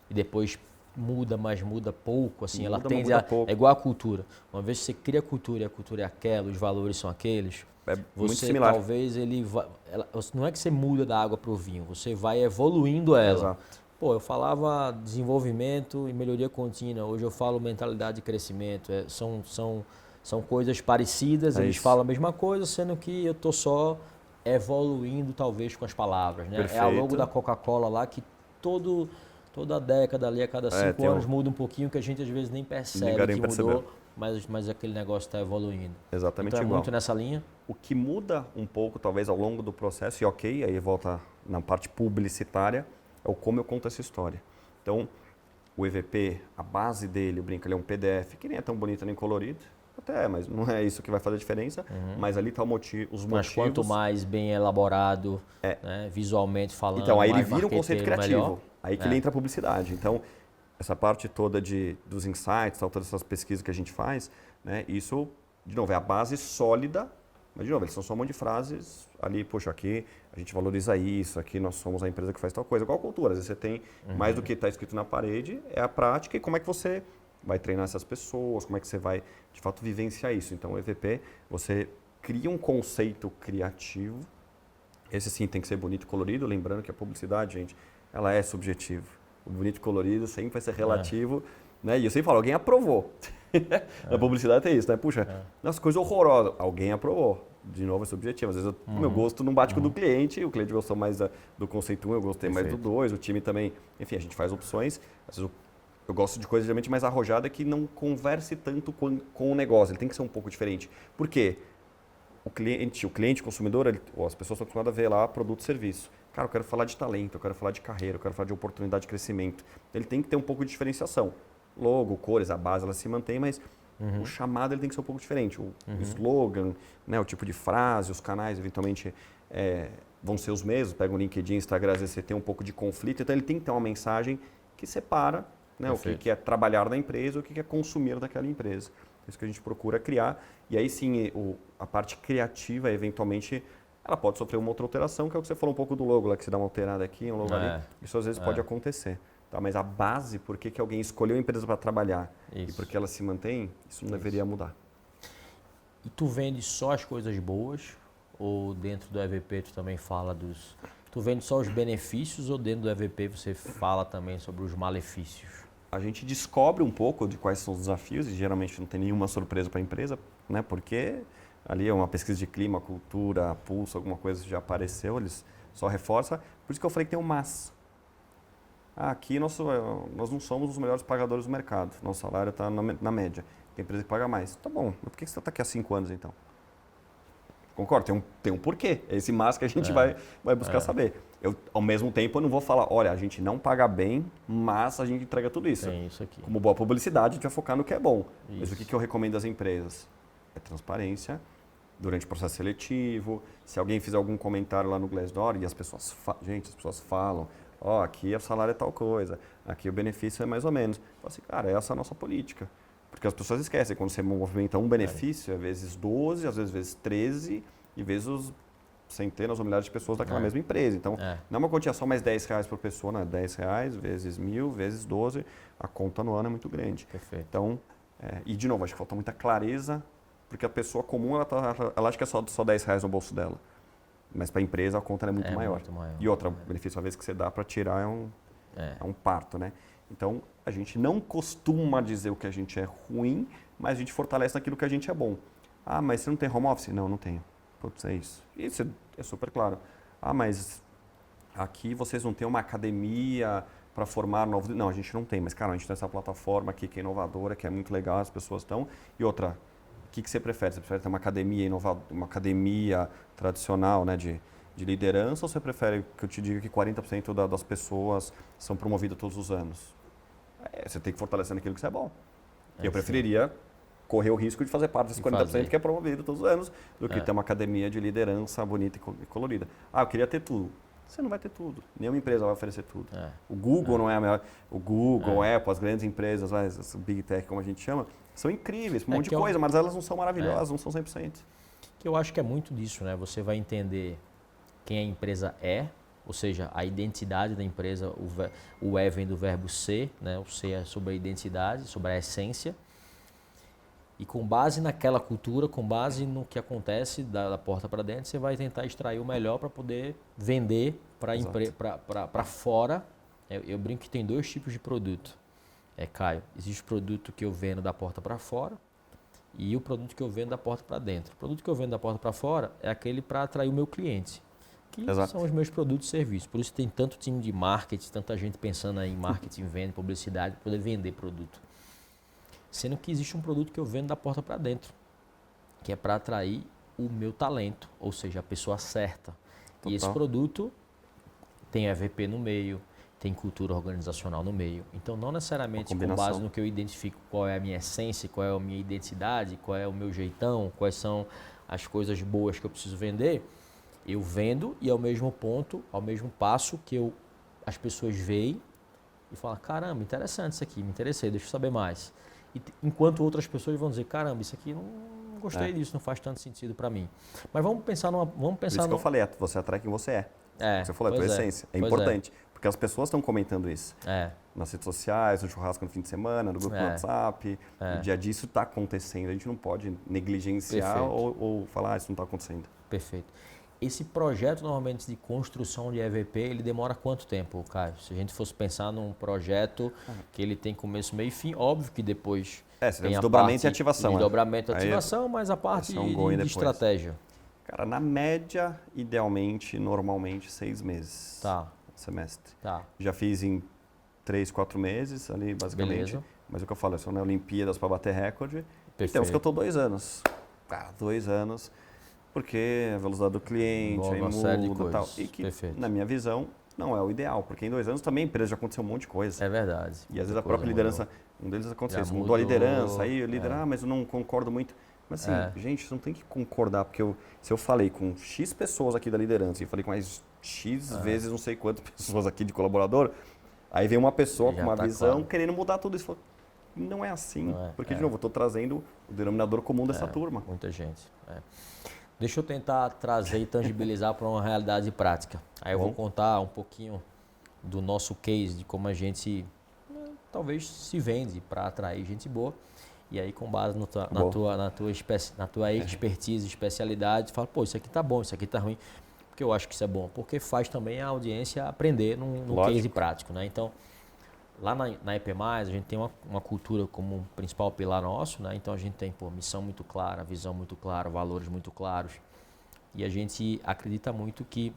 depois muda, mas muda pouco, assim, ela tende a... É igual a cultura. Uma vez que você cria a cultura e a cultura é aquela, os valores são aqueles, muito similar. Talvez não é que você muda da água para o vinho, você vai evoluindo ela. Exato. Eu falava desenvolvimento e melhoria contínua, hoje eu falo mentalidade de crescimento, são coisas parecidas, eles falam a mesma coisa, sendo que eu estou só evoluindo talvez com as palavras, né? Perfeito. É a logo da Coca-Cola lá que toda década ali, a cada 5 anos muda um pouquinho, que a gente às vezes nem percebe que mudou, mas aquele negócio está evoluindo. Exatamente então, igual. Muito nessa linha? O que muda um pouco, talvez, ao longo do processo, e aí volta na parte publicitária, é o como eu conto essa história. Então, o EVP, a base dele, eu brinco, ele é um PDF, que nem é tão bonito nem colorido, até, mas não é isso que vai fazer a diferença, mas ali está os motivos. Mas quanto mais bem elaborado, né, visualmente falando, então, aí ele vira um conceito criativo, melhor. Aí que ele entra a publicidade. Então, essa parte toda dos insights, todas essas pesquisas que a gente faz, né, isso, de novo, é a base sólida, mas, de novo, eles são só um monte de frases ali, poxa, aqui a gente valoriza isso, aqui nós somos a empresa que faz tal coisa. Igual a cultura, às vezes você tem mais do que está escrito na parede, é a prática e como é que você vai treinar essas pessoas, como é que você vai, de fato, vivenciar isso. Então, o EVP, você cria um conceito criativo, esse sim tem que ser bonito e colorido, lembrando que a publicidade, gente, ela é subjetiva. O bonito e colorido sempre vai ser relativo, né? E eu sempre falo, alguém aprovou. Na publicidade tem isso, né? Puxa, nossa, coisa horrorosa. Alguém aprovou. De novo, é subjetivo. Às vezes o meu gosto não bate com o do cliente, o cliente gostou mais do conceito 1, eu gostei mais do 2, o time também. Enfim, a gente faz opções. Às vezes eu gosto de coisa geralmente mais arrojada que não converse tanto com o negócio. Ele tem que ser um pouco diferente. Por quê? O cliente consumidor, as pessoas estão acostumadas a ver lá produto e serviço. Cara, eu quero falar de talento, eu quero falar de carreira, eu quero falar de oportunidade de crescimento. Ele tem que ter um pouco de diferenciação. Logo, cores, a base ela se mantém, mas o chamado ele tem que ser um pouco diferente. O slogan, né, o tipo de frase, os canais eventualmente vão ser os mesmos. Pega o LinkedIn, Instagram, às vezes você tem um pouco de conflito. Então ele tem que ter uma mensagem que separa, né, o que é trabalhar na empresa, o que é consumir daquela empresa. Isso que a gente procura criar. E aí sim, a parte criativa, eventualmente, ela pode sofrer uma outra alteração, que é o que você falou um pouco do logo, lá que você dá uma alterada aqui, um logo ali. Isso às vezes pode acontecer. Tá? Mas a base, por que alguém escolheu a empresa para trabalhar e por que ela se mantém, isso não deveria mudar. E tu vende só as coisas boas? Ou dentro do EVP tu também fala Tu vende só os benefícios ou dentro do EVP você fala também sobre os malefícios? A gente descobre um pouco de quais são os desafios e geralmente não tem nenhuma surpresa para a empresa, né? Porque ali é uma pesquisa de clima, cultura, pulso, alguma coisa já apareceu, eles só reforçam. Por isso que eu falei que tem um mas. Aqui nós não somos os melhores pagadores do mercado, nosso salário está na média. tem empresa que paga mais. Tá bom, mas por que você está aqui há 5 anos então? Concordo, tem um porquê. É esse mas que a gente vai buscar saber. Eu, ao mesmo tempo, eu não vou falar, olha, a gente não paga bem, mas a gente entrega tudo isso. Tem isso aqui. Como boa publicidade, a gente vai focar no que é bom. Isso. Mas o que eu recomendo às empresas? É transparência durante o processo seletivo. Se alguém fizer algum comentário lá no Glassdoor e as pessoas falam, aqui o salário é tal coisa, aqui o benefício é mais ou menos. Fala assim, cara, essa é a nossa política. Porque as pessoas esquecem, quando você movimenta um benefício, é vezes 12, às vezes 13, e vezes centenas ou milhares de pessoas daquela mesma empresa. Então, não é uma quantia só mais R$10 por pessoa, não é R$10 vezes 1.000, vezes 12, a conta no ano é muito grande. Perfeito. Então, e de novo, acho que falta muita clareza, porque a pessoa comum, ela acha que é só R$10 no bolso dela. Mas para a empresa a conta é muito maior. Muito maior. E outra, benefício às vezes que você dá para tirar é um parto, né? Então, a gente não costuma dizer o que a gente é ruim, mas a gente fortalece naquilo que a gente é bom. Ah, mas você não tem home office? Não, não tenho. Putz, é isso. Isso é super claro. Ah, mas aqui vocês não têm uma academia para formar novos... Não, a gente não tem. Mas, cara, a gente tem essa plataforma aqui que é inovadora, que é muito legal, as pessoas estão... E outra, o que você prefere? Você prefere ter uma academia inovadora, uma academia tradicional, né, de liderança, ou você prefere que eu te diga que 40% das pessoas são promovidas todos os anos? Você tem que fortalecer naquilo que você é bom. Eu preferiria correr o risco de fazer parte desses 40% que é promovido todos os anos, do que ter uma academia de liderança bonita e colorida. Ah, eu queria ter tudo. Você não vai ter tudo. Nenhuma empresa vai oferecer tudo. O Google não é a melhor. O Google, a Apple, as grandes empresas, as Big Tech, como a gente chama, são incríveis, um monte de coisa, mas elas não são maravilhosas, não são 100%. Que eu acho que é muito disso, né? Você vai entender quem a empresa é, ou seja, a identidade da empresa, o E vem do verbo ser, né? O ser é sobre a identidade, sobre a essência. E com base naquela cultura, com base no que acontece da porta para dentro, você vai tentar extrair o melhor para poder vender para fora. Eu brinco que tem 2 tipos de produto. Caio, existe o produto que eu vendo da porta para fora e o produto que eu vendo da porta para dentro. O produto que eu vendo da porta para fora é aquele para atrair o meu cliente, que são os meus produtos e serviços. Por isso tem tanto time de marketing, tanta gente pensando em marketing, venda, publicidade, para poder vender produto. Sendo que existe um produto que eu vendo da porta para dentro, que é para atrair o meu talento, ou seja, a pessoa certa. Total. E esse produto tem EVP no meio, tem cultura organizacional no meio. Então, não necessariamente com base no que eu identifico qual é a minha essência, qual é a minha identidade, qual é o meu jeitão, quais são as coisas boas que eu preciso vender, eu vendo e ao mesmo ponto, ao mesmo passo que as pessoas veem e falam, caramba, interessante isso aqui, me interessei, deixa eu saber mais. E, enquanto outras pessoas vão dizer, caramba, isso aqui não gostei disso, não faz tanto sentido para mim. Mas vamos pensar Por isso que eu falei, você atrai quem você é. Você falou, a tua essência. É importante. Porque as pessoas estão comentando isso. Nas redes sociais, no churrasco no fim de semana, no grupo do WhatsApp. No dia a dia isso está acontecendo. A gente não pode negligenciar ou falar, isso não está acontecendo. Perfeito. Esse projeto, normalmente, de construção de EVP, ele demora quanto tempo, Caio? Se a gente fosse pensar num projeto que ele tem começo, meio e fim, óbvio que depois tem desdobramento e ativação. Desdobramento e ativação, mas a parte de estratégia. Cara, na média, idealmente, normalmente, 6 meses. Tá. Semestre. Tá. Já fiz em 3, 4 meses ali, basicamente. Beleza. Mas o que eu falo, eu sou na Olimpíadas para bater recorde. Perfeito. E temos que eu estou 2 anos. Cara, 2 anos. Porque a velocidade do cliente, aí muda e tal. E que, na minha visão, não é o ideal. Porque em 2 anos também a empresa já aconteceu um monte de coisa. É verdade. E às vezes a própria liderança, um deles aconteceu isso, mudou a liderança, aí o líder, mas eu não concordo muito. Mas assim, gente, você não tem que concordar, porque se eu falei com X pessoas aqui da liderança e falei com mais X vezes não sei quantas pessoas aqui de colaborador, aí vem uma pessoa com uma visão querendo mudar tudo isso. Não é assim, porque de novo, eu estou trazendo o denominador comum dessa turma. Muita gente. Deixa eu tentar trazer e tangibilizar para uma realidade prática. Aí eu vou contar um pouquinho do nosso case, de como a gente talvez se vende para atrair gente boa. E aí, com base na tua expertise, especialidade, fala, pô, isso aqui tá bom, isso aqui tá ruim. Porque eu acho que isso é bom. Porque faz também a audiência aprender num case prático, né? Então, lá na EP+, a gente tem uma cultura como um principal pilar nosso, né? Então, a gente tem missão muito clara, visão muito clara, valores muito claros. E a gente acredita muito que,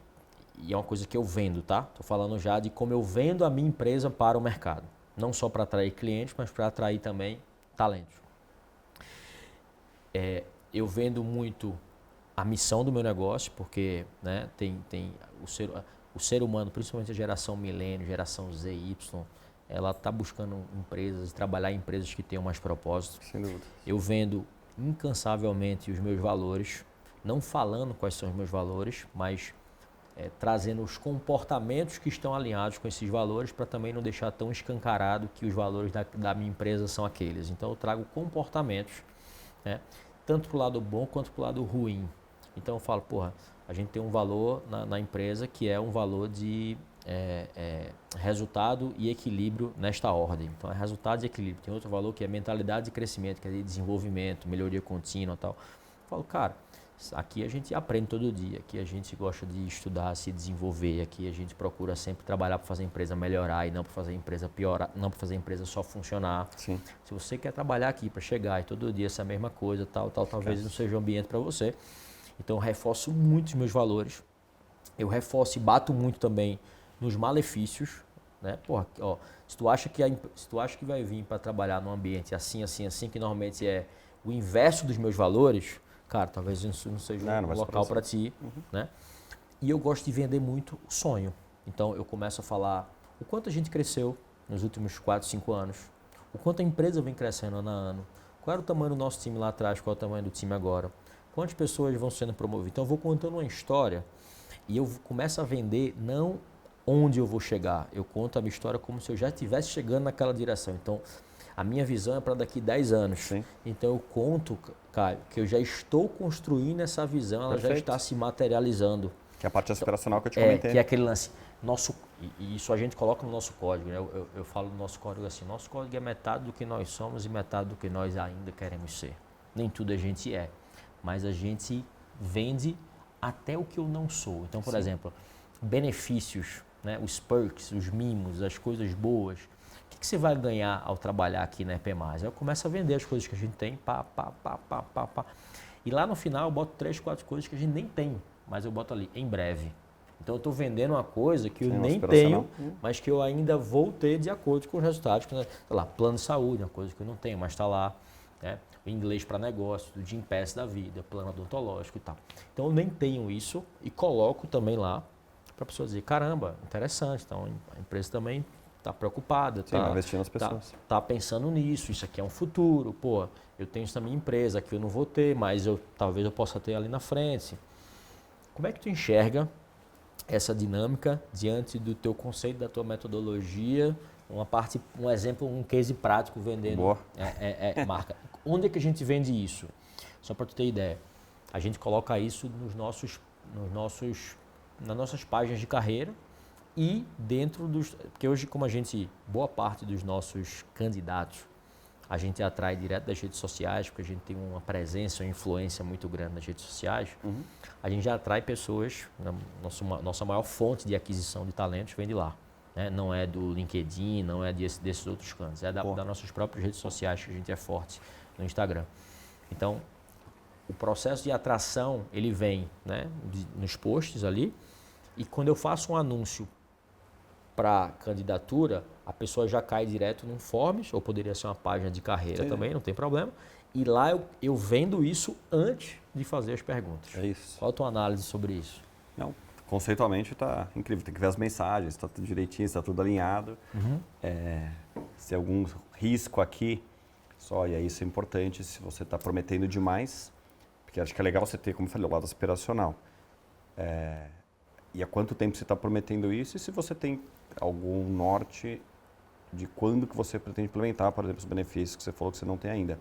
e é uma coisa que eu vendo, tá? Estou falando já de como eu vendo a minha empresa para o mercado. Não só para atrair clientes, mas para atrair também talentos. eu vendo muito a missão do meu negócio, porque, né, tem o ser humano, principalmente a geração milênio, geração Z, Y, ela está buscando empresas, trabalhar em empresas que tenham mais propósito. Sem dúvida. Eu vendo incansavelmente os meus valores, não falando quais são os meus valores, mas trazendo os comportamentos que estão alinhados com esses valores para também não deixar tão escancarado que os valores da minha empresa são aqueles. Então eu trago comportamentos, né, tanto para o lado bom quanto para o lado ruim. Então eu falo, porra, a gente tem um valor na empresa que é um valor de resultado e equilíbrio nesta ordem. Então é resultado e equilíbrio. Tem outro valor que é mentalidade de crescimento, que é de desenvolvimento, melhoria contínua e tal. Eu falo, cara, aqui a gente aprende todo dia, aqui a gente gosta de estudar, se desenvolver, aqui a gente procura sempre trabalhar para fazer a empresa melhorar e não para fazer a empresa piorar, não para fazer a empresa só funcionar. Sim. Se você quer trabalhar aqui para chegar e todo dia essa mesma coisa, talvez não seja o ambiente para você. Então eu reforço muito os meus valores, eu reforço e bato muito também nos malefícios, né? Porra, ó, se tu acha que vai vir para trabalhar num ambiente assim, que normalmente é o inverso dos meus valores, cara, talvez isso não seja um local para ti, né? E eu gosto de vender muito o sonho. Então eu começo a falar o quanto a gente cresceu nos últimos 4, 5 anos, o quanto a empresa vem crescendo ano a ano, qual era o tamanho do nosso time lá atrás, qual é o tamanho do time agora, quantas pessoas vão sendo promovidas. Então eu vou contando uma história e eu começo a vender não onde eu vou chegar, eu conto a minha história como se eu já estivesse chegando naquela direção. Então a minha visão é para daqui 10 anos. Sim. Então eu conto, Caio, que eu já estou construindo essa visão, ela Perfeito. já está se materializando. Que é a parte aspiracional que eu te comentei. Que é aquele lance. E isso a gente coloca no nosso código, né? Eu falo no nosso código assim, nosso código é metade do que nós somos e metade do que nós ainda queremos ser. Nem tudo a gente é, mas a gente vende até o que eu não sou. Então, por exemplo, benefícios, né? Os perks, os mimos, as coisas boas. O que você vai ganhar ao trabalhar aqui na EP+. Aí eu começo a vender as coisas que a gente tem, pá. E lá no final eu boto 3, 4 coisas que a gente nem tem, mas eu boto ali, em breve. Então eu estou vendendo uma coisa que eu nem tenho, mas que eu ainda vou ter de acordo com os resultados. Sei lá, plano de saúde, uma coisa que eu não tenho, mas está lá. Né? O inglês para negócio, do Gympass da vida, plano odontológico e tal. Então eu nem tenho isso e coloco também lá para a pessoa dizer, caramba, interessante. Então a empresa também está preocupada, está investindo nas pessoas. Tá pensando nisso, isso aqui é um futuro, pô, eu tenho isso na minha empresa, aqui eu não vou ter, mas talvez eu possa ter ali na frente. Como é que tu enxerga essa dinâmica diante do teu conceito, da tua metodologia, um exemplo, um case prático vendendo marca? Onde é que a gente vende isso? Só para tu ter ideia, a gente coloca isso nas nossas páginas de carreira, e dentro porque hoje, como boa parte dos nossos candidatos, a gente atrai direto das redes sociais, porque a gente tem uma presença, uma influência muito grande nas redes sociais, a gente já atrai pessoas, nossa maior fonte de aquisição de talentos vem de lá. Né? Não é do LinkedIn, não é desses outros cantos, é das nossas próprias redes sociais que a gente é forte no Instagram. Então, o processo de atração, ele vem, né, nos posts ali, e quando eu faço um anúncio para candidatura, a pessoa já cai direto num forms, ou poderia ser uma página de carreira também, não tem problema. E lá eu vendo isso antes de fazer as perguntas. É isso. Qual a tua análise sobre isso? Não, conceitualmente está incrível. Tem que ver as mensagens, está tudo direitinho, está tudo alinhado. Se tem algum risco aqui, e aí isso é importante se você está prometendo demais, porque acho que é legal você ter, como eu falei, o lado aspiracional. E há quanto tempo você está prometendo isso e se você tem algum norte de quando que você pretende implementar, por exemplo, os benefícios que você falou que você não tem ainda.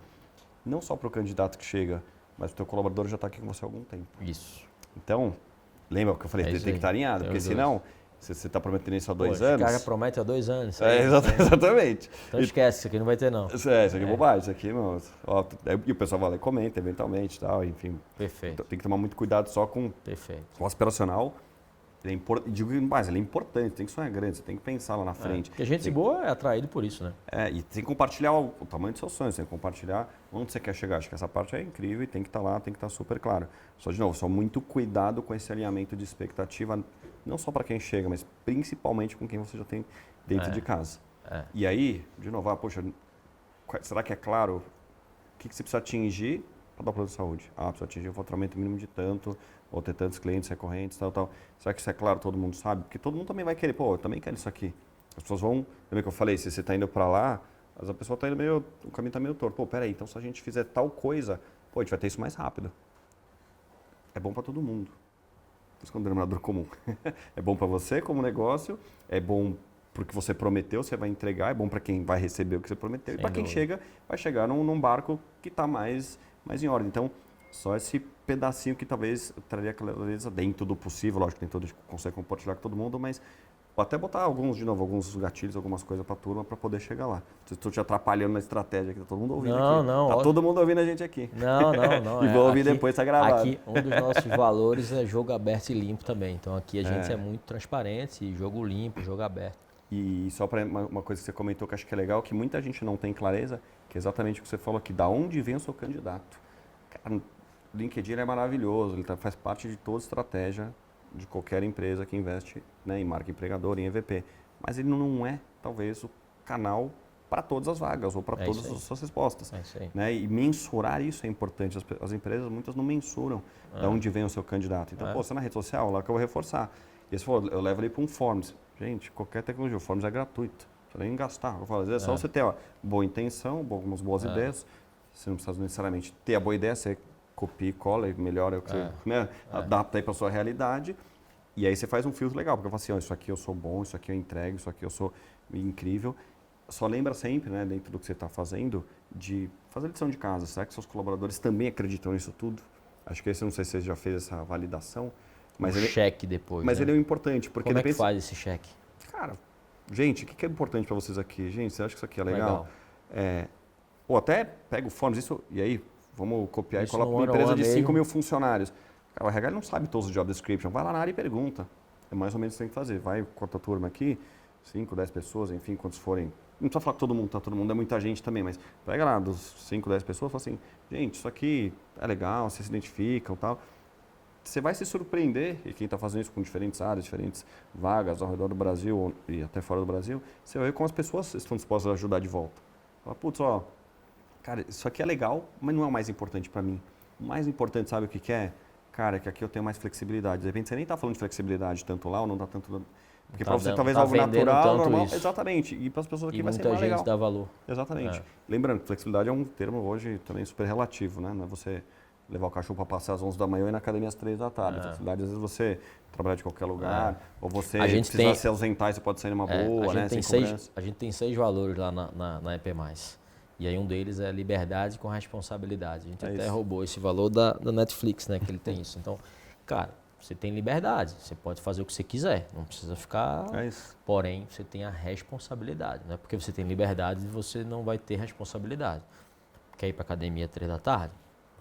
Não só para o candidato que chega, mas o teu colaborador já está aqui com você há algum tempo. Isso. Então, lembra que eu falei, tem que estar alinhado, porque senão, se você está prometendo isso há 2 anos... O cara promete há 2 anos. Exatamente. Então esquece, isso aqui não vai ter não. Isso aqui é bobagem, isso aqui não... E o pessoal vai lá e comenta eventualmente e tal, enfim. Perfeito. Então, tem que tomar muito cuidado só com o aspiracional. Digo mais, ele é importante, tem que sonhar grande, você tem que pensar lá na frente. Porque gente boa é atraído por isso, né? E tem que compartilhar o tamanho dos seus sonhos, tem que compartilhar onde você quer chegar. Acho que essa parte é incrível e tem que estar lá, tem que estar super claro. Só de novo, muito cuidado com esse alinhamento de expectativa, não só para quem chega, mas principalmente com quem você já tem dentro de casa. E aí, de novo, poxa, será que é claro o que você precisa atingir para dar plano de saúde? Ah, precisa atingir um faturamento mínimo de tanto, ou ter tantos clientes recorrentes, tal. Será que isso é claro, todo mundo sabe? Porque todo mundo também vai querer, pô, eu também quero isso aqui. As pessoas vão, lembra que eu falei, se você está indo para lá, a pessoa está indo meio, o caminho está meio torto. Pô, peraí, então se a gente fizer tal coisa, pô, a gente vai ter isso mais rápido. É bom para todo mundo. Isso é um denominador comum. É bom para você como negócio, é bom porque você prometeu, você vai entregar, é bom para quem vai receber o que você prometeu. Sem e para quem chega, vai chegar num barco que está mais em ordem. Então, só esse pedacinho que talvez traria clareza dentro do possível. Lógico que nem todo mundo consegue compartilhar com todo mundo, mas até botar alguns gatilhos, algumas coisas para a turma para poder chegar lá. Se estou te atrapalhando na estratégia que está todo mundo ouvindo aqui. Não. Tá todo mundo ouvindo a gente aqui. Não. E vou ouvir depois, tá gravado. Aqui, um dos nossos valores é jogo aberto e limpo também. Então, aqui a gente é muito transparente, jogo limpo, jogo aberto. E só para uma coisa que você comentou que acho que é legal, que muita gente não tem clareza, que é exatamente o que você falou aqui, da onde vem o seu candidato. Cara, o LinkedIn é maravilhoso, ele faz parte de toda estratégia de qualquer empresa que investe, né, em marca empregadora, em EVP. Mas ele não é, talvez, o canal para todas as vagas ou para todas as suas respostas. Né? E mensurar isso é importante. As empresas, muitas não mensuram de onde vem o seu candidato. Então, você na rede social, lá que eu vou reforçar. E você falou, eu levo ele para um Forms. Gente, qualquer tecnologia, o Forms é gratuito. Não precisa nem gastar. Eu falo, às vezes é só você ter boa intenção, algumas boas ideias. Você não precisa necessariamente ter a boa ideia, você copia e cola e melhora o que você adapta aí para a sua realidade. E aí você faz um filtro legal, porque eu falo assim, isso aqui eu sou bom, isso aqui eu entrego, isso aqui eu sou incrível. Só lembra sempre, né, dentro do que você está fazendo, de fazer lição de casa. Será que seus colaboradores também acreditam nisso tudo? Acho que esse, não sei se você já fez essa validação. Mas cheque depois. Mas ele é importante. Porque como é que faz esse cheque? Cara, gente, o que é importante para vocês aqui? Gente, você acha que isso aqui é legal? Ou até pega o Forms, e aí vamos copiar isso e coloca uma empresa de 5 mil funcionários. Cara, o RH não sabe todos os job description. Vai lá na área e pergunta. É mais ou menos o que você tem que fazer. Vai com a tua turma aqui, 5, 10 pessoas, enfim, quantos forem. Não precisa falar que todo mundo, tá? Todo mundo é muita gente também, mas pega lá dos 5, 10 pessoas e fala assim, gente, isso aqui é legal, vocês se identificam e tal. Você vai se surpreender, e quem está fazendo isso com diferentes áreas, diferentes vagas ao redor do Brasil e até fora do Brasil, você vai ver como as pessoas estão dispostas a ajudar de volta. Fala, putz, cara, isso aqui é legal, mas não é o mais importante para mim. O mais importante, sabe o que é? Cara, que aqui eu tenho mais flexibilidade. De repente você nem está falando de flexibilidade tanto lá ou não está tanto... Porque para você talvez algo natural, normal, isso. Exatamente. E para as pessoas aqui vai ser mais legal. Muita gente dá valor. Exatamente. Lembrando que flexibilidade é um termo hoje também super relativo, né? Não é você levar o cachorro para passear às 11 da manhã e na academia às 3 da tarde. Flexibilidade, às vezes você trabalhar de qualquer lugar, ou você precisar se ausentar e você pode sair numa boa, né? A gente tem 6 valores lá na EP+. E aí um deles é liberdade com responsabilidade. A gente até roubou esse valor da Netflix, né? Que ele tem isso. Então, cara, você tem liberdade, você pode fazer o que você quiser, não precisa ficar... Porém, você tem a responsabilidade. Não é porque você tem liberdade você não vai ter responsabilidade. Quer ir para academia 3 da tarde?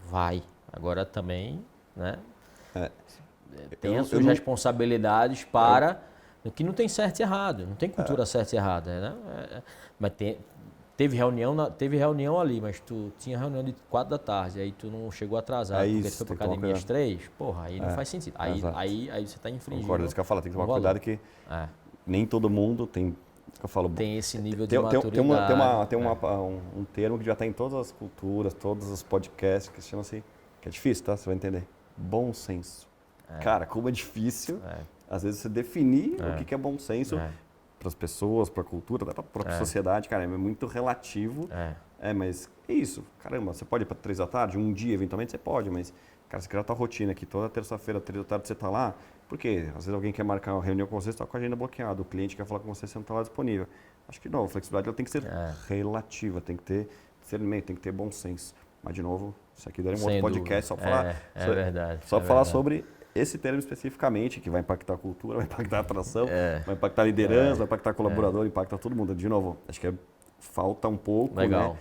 Vai. Agora também, né? Tem as suas responsabilidades para... que não tem certo e errado, não tem cultura certa e errada, né? Mas teve reunião ali, mas tu tinha reunião de 4 da tarde, aí tu não chegou atrasado, porque tu foi para academia às 3, porra, aí não faz sentido. Aí você está infringindo. Concordo, isso que eu falo, tem que tomar cuidado que nem todo mundo tem... Eu falo, tem esse nível de maturidade. Tem um termo que já está em todas as culturas, todos os podcasts, que se chama-se, que é difícil, tá? Você vai entender. Bom senso. Cara, como é difícil, às vezes, você definir o que é bom senso para as pessoas, para a cultura, para a própria sociedade, cara, é muito relativo. Mas é isso. Caramba, você pode ir para 3 da tarde, um dia, eventualmente, você pode, mas, cara, você criar a tua rotina aqui, toda terça-feira, 3 da tarde, você está lá, porque às vezes alguém quer marcar uma reunião com você, você está com a agenda bloqueada, o cliente quer falar com você, você não está lá disponível. Acho que não, a flexibilidade ela tem que ser relativa, tem que ter discernimento, tem que ter bom senso. Mas, de novo, isso aqui daria um outro podcast só para falar, falar sobre esse termo especificamente, que vai impactar a cultura, vai impactar a atração, vai impactar a liderança, vai impactar colaborador, impacta todo mundo. De novo, acho que falta um pouco,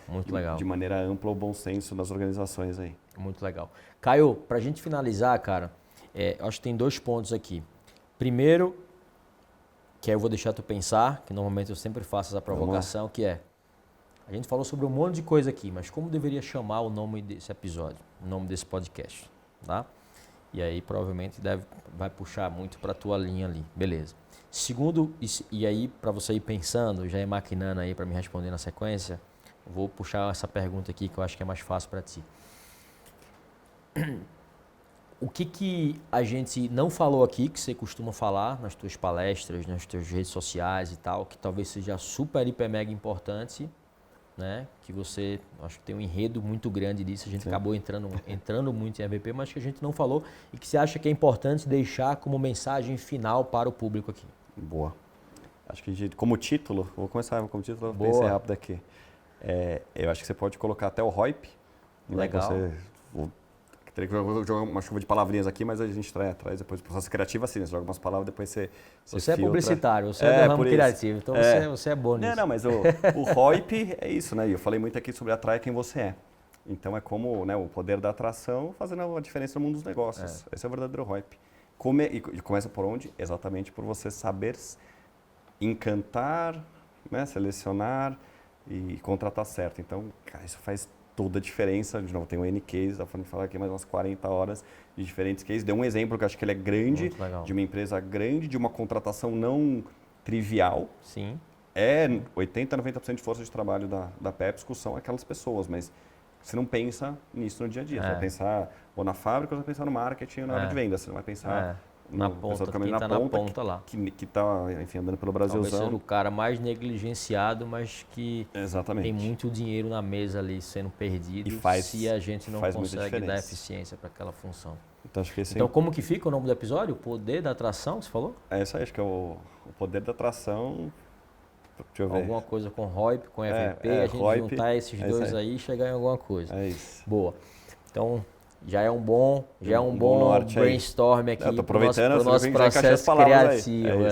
muito legal. De maneira ampla o bom senso nas organizações aí. Muito legal. Caio, para a gente finalizar, cara, acho que tem 2 pontos aqui. Primeiro, que aí eu vou deixar tu pensar, que normalmente eu sempre faço essa provocação, que é, a gente falou sobre um monte de coisa aqui, mas como deveria chamar o nome desse episódio, o nome desse podcast, tá? E aí provavelmente vai puxar muito para a tua linha ali, beleza. Segundo, e aí para você ir pensando, já ir maquinando aí para me responder na sequência, vou puxar essa pergunta aqui que eu acho que é mais fácil para ti. O que a gente não falou aqui, que você costuma falar nas tuas palestras, nas tuas redes sociais e tal, que talvez seja super, hiper, mega importante, né? Que você, acho que tem um enredo muito grande disso, a gente acabou entrando muito em EVP, mas que a gente não falou e que você acha que é importante deixar como mensagem final para o público aqui. Boa. Acho que como título, vou começar como título, Boa. pensei rápido aqui. Eu acho que você pode colocar até o ROIP. Legal. Teria que jogar uma chuva de palavrinhas aqui, mas a gente traz depois. O processo criativo assim, né? Você joga umas palavras, depois você Você é filtra. publicitário, você é do ramo criativo, então você é bom nisso. Não, mas o ROIP é isso, né? E eu falei muito aqui sobre atrair quem você é. Então é como, né, o poder da atração fazendo a diferença no mundo dos negócios. Esse é o verdadeiro ROIP. E começa por onde? Exatamente por você saber encantar, né, selecionar e contratar certo. Então, cara, isso faz toda a diferença. De novo, tem um N case, dá para falar aqui mais umas 40 horas de diferentes cases. Deu um exemplo que eu acho que ele é grande, de uma empresa grande, de uma contratação não trivial. Sim. 80, 90% de força de trabalho da PepsiCo são aquelas pessoas, mas você não pensa nisso no dia a dia. Você vai pensar ou na fábrica, ou você vai pensar no marketing ou na hora de venda. Você não vai pensar na ponta, na ponta lá. Que está, enfim, andando pelo Brasilzão. Talvez seja o cara mais negligenciado, mas que Exatamente. tem muito dinheiro na mesa ali sendo perdido se a gente não consegue dar eficiência para aquela função. Então, acho que então, como que fica o nome do episódio? O poder da atração, você falou? Isso aí, acho que é o poder da atração. Deixa eu ver. Alguma coisa com ROIP, com EVP, a gente ROIP, juntar esses dois aí e chegar em alguma coisa. É isso. Boa. Então, já é um bom brainstorm aqui para o nosso processo criativo.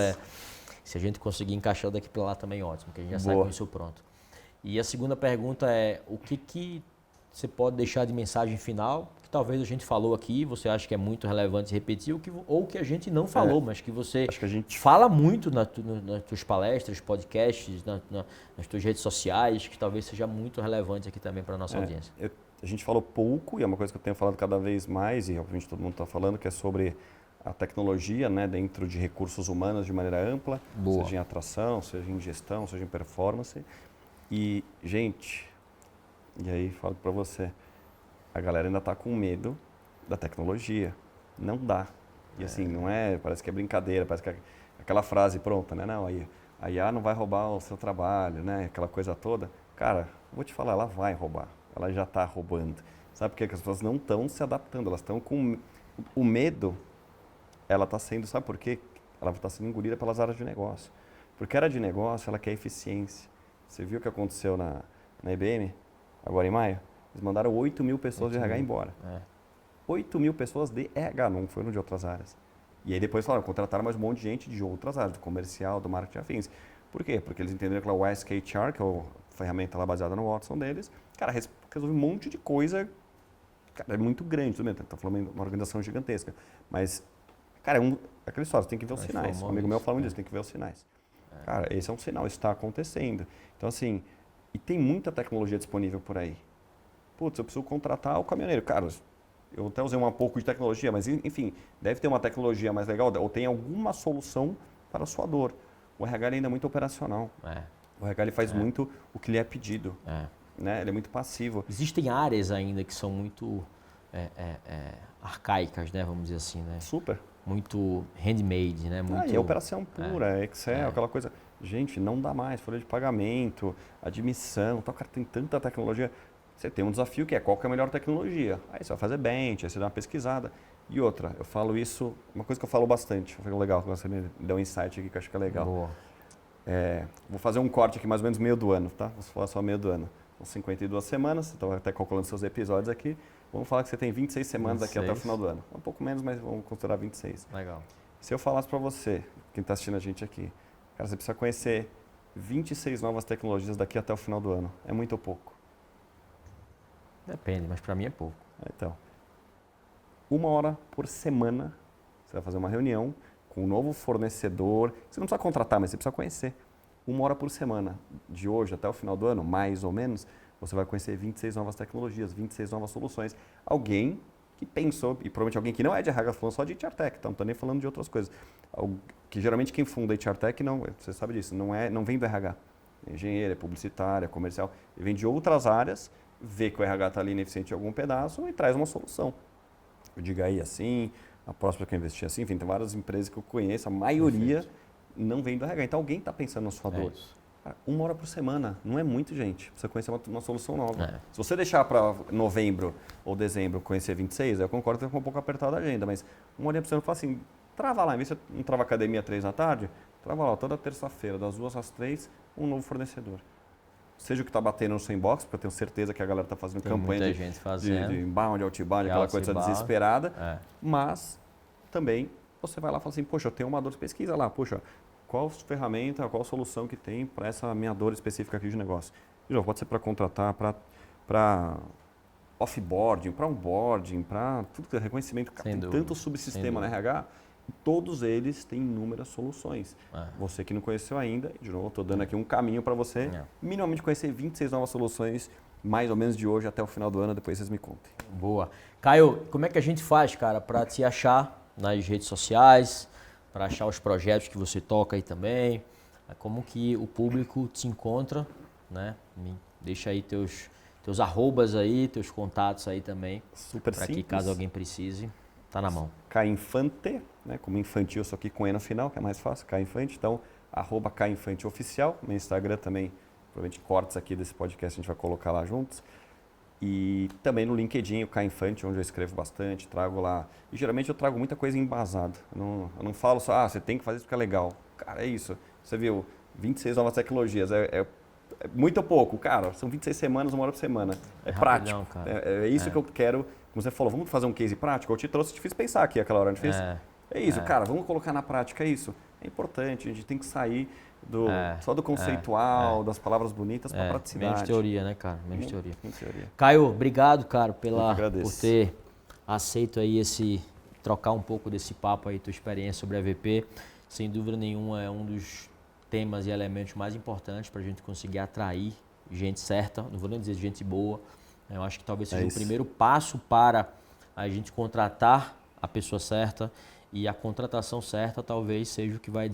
Se a gente conseguir encaixar daqui para lá também, ótimo, porque a gente já sai com isso pronto. E a segunda pergunta é, o que você pode deixar de mensagem final, que talvez a gente falou aqui, você acha que é muito relevante repetir, ou que a gente não falou, mas que você fala muito nas tuas palestras, podcasts, nas tuas redes sociais, que talvez seja muito relevante aqui também para a nossa audiência. A gente falou pouco, e é uma coisa que eu tenho falado cada vez mais, e obviamente todo mundo está falando, que é sobre a tecnologia, né, dentro de recursos humanos de maneira ampla, seja em atração, seja em gestão, seja em performance. E, gente, e aí falo para você, a galera ainda está com medo da tecnologia. Não dá. E assim, não é, parece que é brincadeira, parece que é aquela frase pronta, né? Não, a IA não vai roubar o seu trabalho, né? Aquela coisa toda. Cara, vou te falar, ela vai roubar. Ela já está roubando. Sabe por quê? Porque as pessoas não estão se adaptando, elas estão com o medo. Ela está sendo, sabe por quê? Ela está sendo engolida pelas áreas de negócio. Porque a área de negócio, ela quer eficiência. Você viu o que aconteceu na IBM, agora em maio? Eles mandaram 8 mil pessoas de RH embora. 8 mil pessoas de RH, não foram de outras áreas. E aí depois falaram, contrataram mais um monte de gente de outras áreas, do comercial, do marketing afins. Por quê? Porque eles entenderam que o SKHR, que é a ferramenta lá baseada no Watson deles, cara, resolve um monte de coisa, cara, é muito grande, tudo bem, tá falando de uma organização gigantesca, mas, cara, aquela história, você tem que ver os sinais. Um amigo meu falando disso, tem que ver os sinais. Cara, esse é um sinal, isso está acontecendo. Então, assim, e tem muita tecnologia disponível por aí. Putz, eu preciso contratar o caminhoneiro. Cara, eu até usei um pouco de tecnologia, mas, enfim, deve ter uma tecnologia mais legal, ou tem alguma solução para a sua dor. O RH ainda é muito operacional. O RH ele faz muito o que lhe é pedido. Né? Ele é muito passivo. Existem áreas ainda que são muito arcaicas, né? Vamos dizer assim, né? Super. Muito handmade, né? E a operação pura, Excel, aquela coisa. Gente, não dá mais, folha de pagamento, admissão, tal. Cara, tem tanta tecnologia. Você tem um desafio que é qual que é a melhor tecnologia. Aí você vai fazer bench, aí você dá uma pesquisada. E outra, eu falo isso, uma coisa que eu falo bastante, foi legal, que você me deu um insight aqui que eu acho que é legal. Boa. Vou fazer um corte aqui mais ou menos meio do ano, tá? Vou falar só meio do ano. São 52 semanas, estou até calculando seus episódios aqui. Vamos falar que você tem 26 semanas aqui até o final do ano. Um pouco menos, mas vamos considerar 26. Legal. Se eu falasse para você, quem está assistindo a gente aqui, cara, você precisa conhecer 26 novas tecnologias daqui até o final do ano. É muito ou pouco? Depende, mas para mim é pouco. Então, 1 hora por semana, você vai fazer uma reunião com um novo fornecedor. Você não precisa contratar, mas você precisa conhecer. 1 hora por semana, de hoje até o final do ano, mais ou menos, você vai conhecer 26 novas tecnologias, 26 novas soluções. Alguém que pensou, e provavelmente alguém que não é de RH, falando só de HR Tech, então não estou nem falando de outras coisas. Que geralmente quem funda HR Tech, não, você sabe disso, não vem do RH. É engenheiro, é publicitário, é comercial, ele vem de outras áreas, vê que o RH está ali ineficiente em algum pedaço e traz uma solução. o Digaí assim, a próxima que eu investi assim, enfim, tem várias empresas que eu conheço, a maioria não vem do RH. Então alguém está pensando na sua dor. Cara, 1 hora por semana, não é muito, gente, pra você conhecer uma solução nova. Se você deixar para novembro ou dezembro conhecer 26, eu concordo que fica um pouco apertada a agenda, mas 1 hora por semana, fala assim, trava lá, em vez de você não trava academia 3 da tarde, trava lá, toda terça-feira, das 2 às 3, um novo fornecedor. Seja o que está batendo no seu inbox, porque eu tenho certeza que a galera está fazendo campanha de inbound, outbound, aquela coisa desesperada, mas também você vai lá e fala assim, poxa, eu tenho uma dor de pesquisa lá, poxa, qual ferramenta, qual solução que tem para essa minha dor específica aqui de negócio. De novo, pode ser para contratar, para offboarding, para onboarding, para tudo que é reconhecimento. Tem tanto subsistema na RH, e todos eles têm inúmeras soluções. Você que não conheceu ainda, de novo, estou dando aqui um caminho para você minimamente conhecer 26 novas soluções, mais ou menos de hoje até o final do ano, depois vocês me contem. Boa. Caio, como é que a gente faz, cara, para te achar nas redes sociais, para achar os projetos que você toca aí também? Como que o público te encontra, né? Deixa aí teus arrobas aí, teus contatos aí também. Super simples. Para que caso alguém precise, tá na mão. Cainfante, né? Como infantil, só que com E no final, que é mais fácil, Cainfante. Então, @Cainfanteoficial. Meu Instagram também, provavelmente cortes aqui desse podcast a gente vai colocar lá juntos. E também no LinkedIn, o Cainfante, onde eu escrevo bastante, trago lá. E geralmente eu trago muita coisa embasada. Eu não falo só, você tem que fazer isso porque é legal. Cara, é isso. Você viu, 26 novas tecnologias. É muito ou pouco, cara. São 26 semanas, 1 hora por semana. É prático. Rapidão, cara. É isso que eu quero. Como você falou, vamos fazer um case prático? Eu te trouxe, te fiz pensar aqui aquela hora, não fez? É isso, cara. Vamos colocar na prática isso. É importante, a gente tem que sair só do conceitual, das palavras bonitas para a praticidade. Menos teoria, né, cara? Menos teoria. Teoria. Caio, obrigado, cara, por ter aceito aí trocar um pouco desse papo aí, tua experiência sobre a AVP. Sem dúvida nenhuma, é um dos temas e elementos mais importantes para a gente conseguir atrair gente certa, não vou nem dizer gente boa. Eu acho que talvez seja o primeiro passo para a gente contratar a pessoa certa, e a contratação certa talvez seja o que vai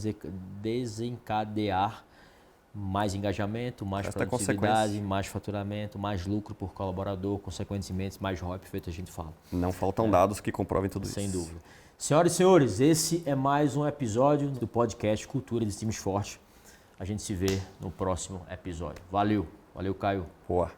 desencadear mais engajamento, mais produtividade, mais faturamento, mais lucro por colaborador, consequentemente mais ROI, feito a gente fala. Não faltam dados que comprovem tudo isso. Sem dúvida. Senhoras e senhores, esse é mais um episódio do podcast Cultura de Times Fortes. A gente se vê no próximo episódio. Valeu, Caio. Boa.